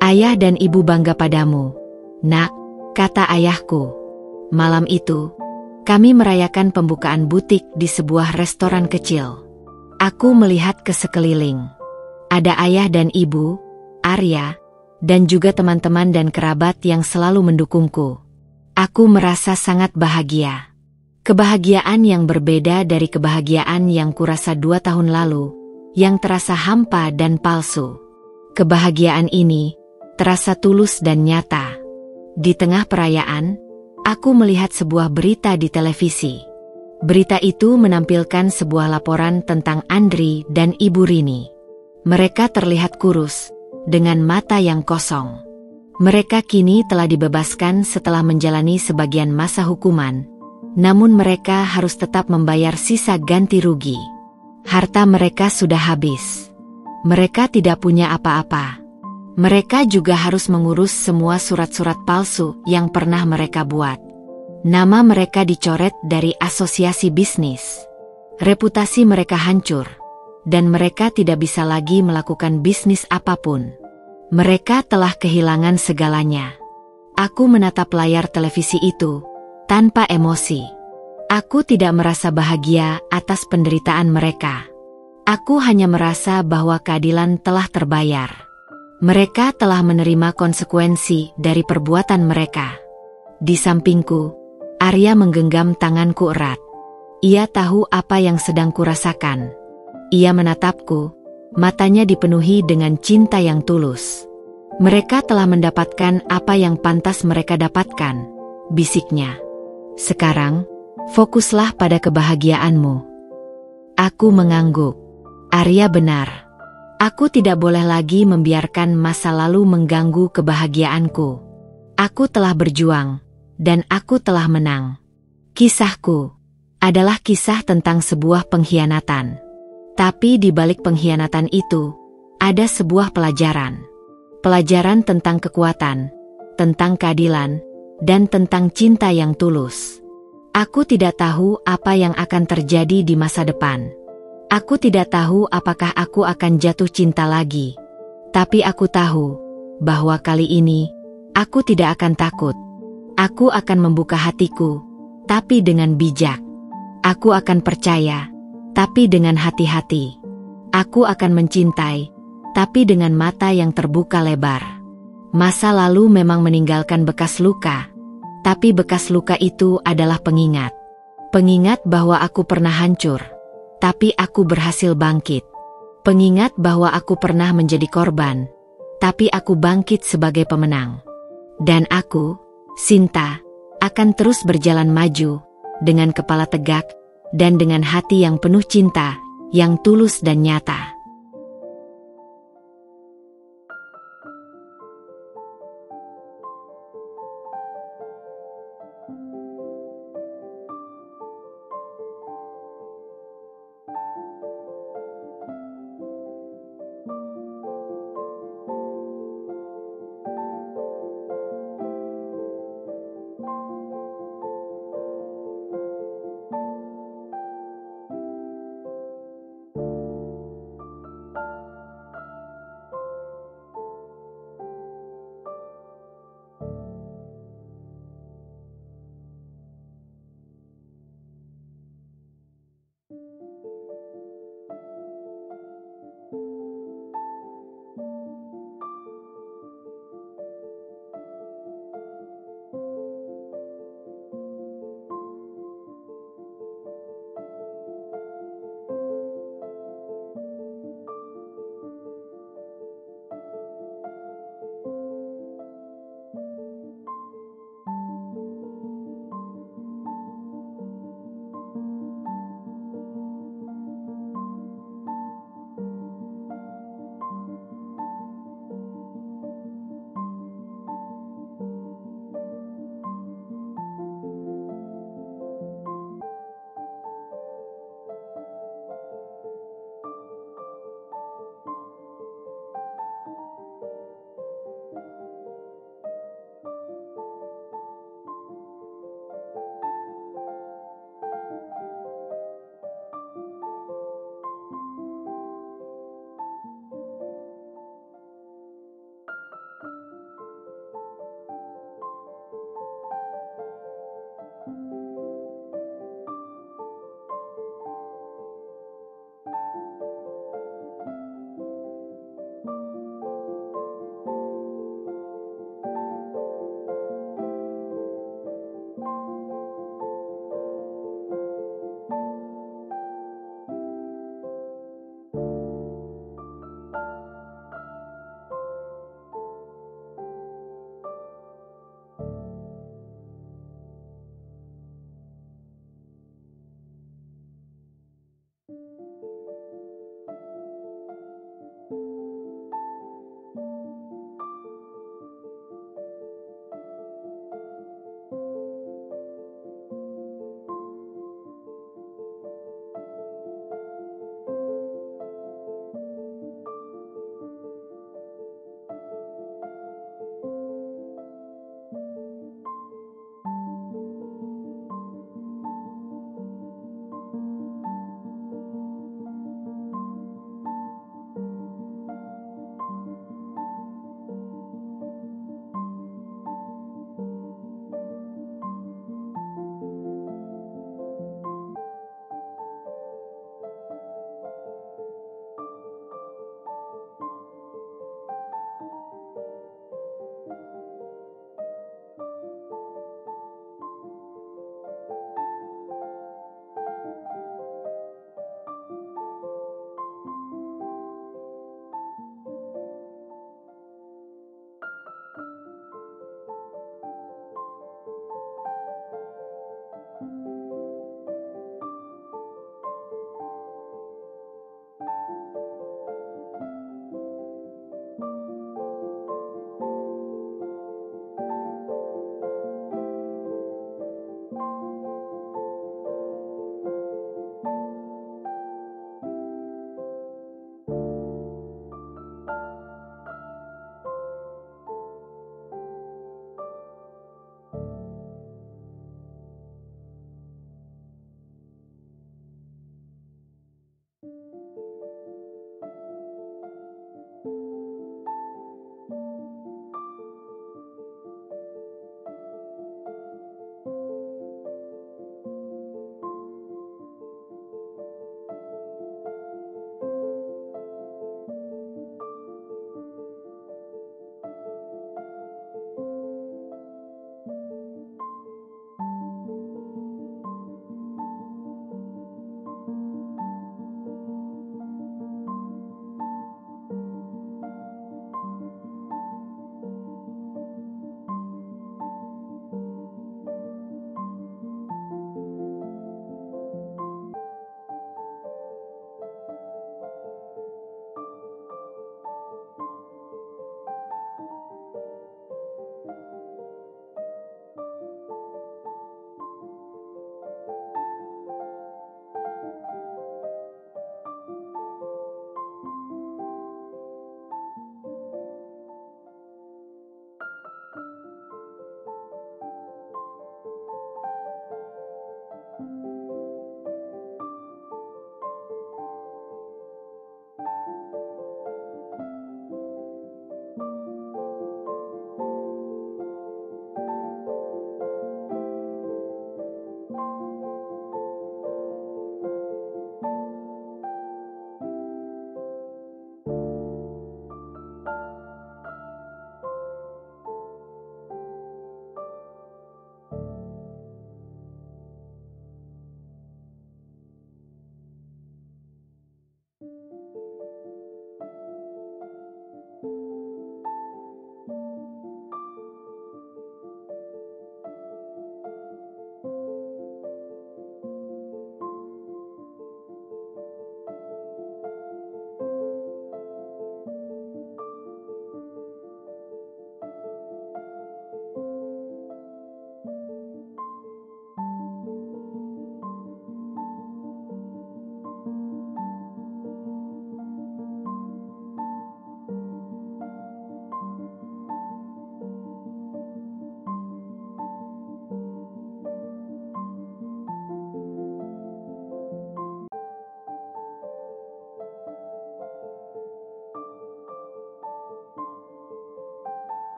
Speaker 1: "Ayah dan ibu bangga padamu, Nak," kata ayahku. Malam itu, kami merayakan pembukaan butik di sebuah restoran kecil. Aku melihat ke sekeliling. Ada ayah dan ibu, Arya, dan juga teman-teman dan kerabat yang selalu mendukungku. Aku merasa sangat bahagia. Kebahagiaan yang berbeda dari kebahagiaan yang kurasa 2 tahun lalu, yang terasa hampa dan palsu. Kebahagiaan ini terasa tulus dan nyata. Di tengah perayaan, aku melihat sebuah berita di televisi. Berita itu menampilkan sebuah laporan tentang Andri dan Ibu Rini. Mereka terlihat kurus, dengan mata yang kosong. Mereka kini telah dibebaskan setelah menjalani sebagian masa hukuman. Namun mereka harus tetap membayar sisa ganti rugi. Harta mereka sudah habis. Mereka tidak punya apa-apa. Mereka juga harus mengurus semua surat-surat palsu yang pernah mereka buat. Nama mereka dicoret dari asosiasi bisnis. Reputasi mereka hancur, dan mereka tidak bisa lagi melakukan bisnis apapun. Mereka telah kehilangan segalanya. Aku menatap layar televisi itu tanpa emosi. Aku tidak merasa bahagia atas penderitaan mereka. Aku hanya merasa bahwa keadilan telah terbayar. Mereka telah menerima konsekuensi dari perbuatan mereka. Di sampingku, Arya menggenggam tanganku erat. Ia tahu apa yang sedang kurasakan. Ia menatapku, matanya dipenuhi dengan cinta yang tulus. "Mereka telah mendapatkan apa yang pantas mereka dapatkan," bisiknya. "Sekarang, fokuslah pada kebahagiaanmu." Aku mengangguk. Arya benar. Aku tidak boleh lagi membiarkan masa lalu mengganggu kebahagiaanku. Aku telah berjuang, dan aku telah menang. Kisahku adalah kisah tentang sebuah pengkhianatan. Tapi di balik pengkhianatan itu, ada sebuah pelajaran. Pelajaran tentang kekuatan, tentang keadilan, dan tentang cinta yang tulus. Aku tidak tahu apa yang akan terjadi di masa depan. Aku tidak tahu apakah aku akan jatuh cinta lagi. Tapi aku tahu bahwa kali ini Aku tidak akan takut. Aku akan membuka hatiku, tapi dengan bijak. Aku akan percaya, tapi dengan hati-hati. Aku akan mencintai, tapi dengan mata yang terbuka lebar. Masa lalu memang meninggalkan bekas luka, tapi bekas luka itu adalah pengingat. Pengingat bahwa aku pernah hancur, tapi aku berhasil bangkit. Pengingat bahwa aku pernah menjadi korban, tapi aku bangkit sebagai pemenang. Dan aku, Sinta, akan terus berjalan maju, dengan kepala tegak, dan dengan hati yang penuh cinta, yang tulus dan nyata.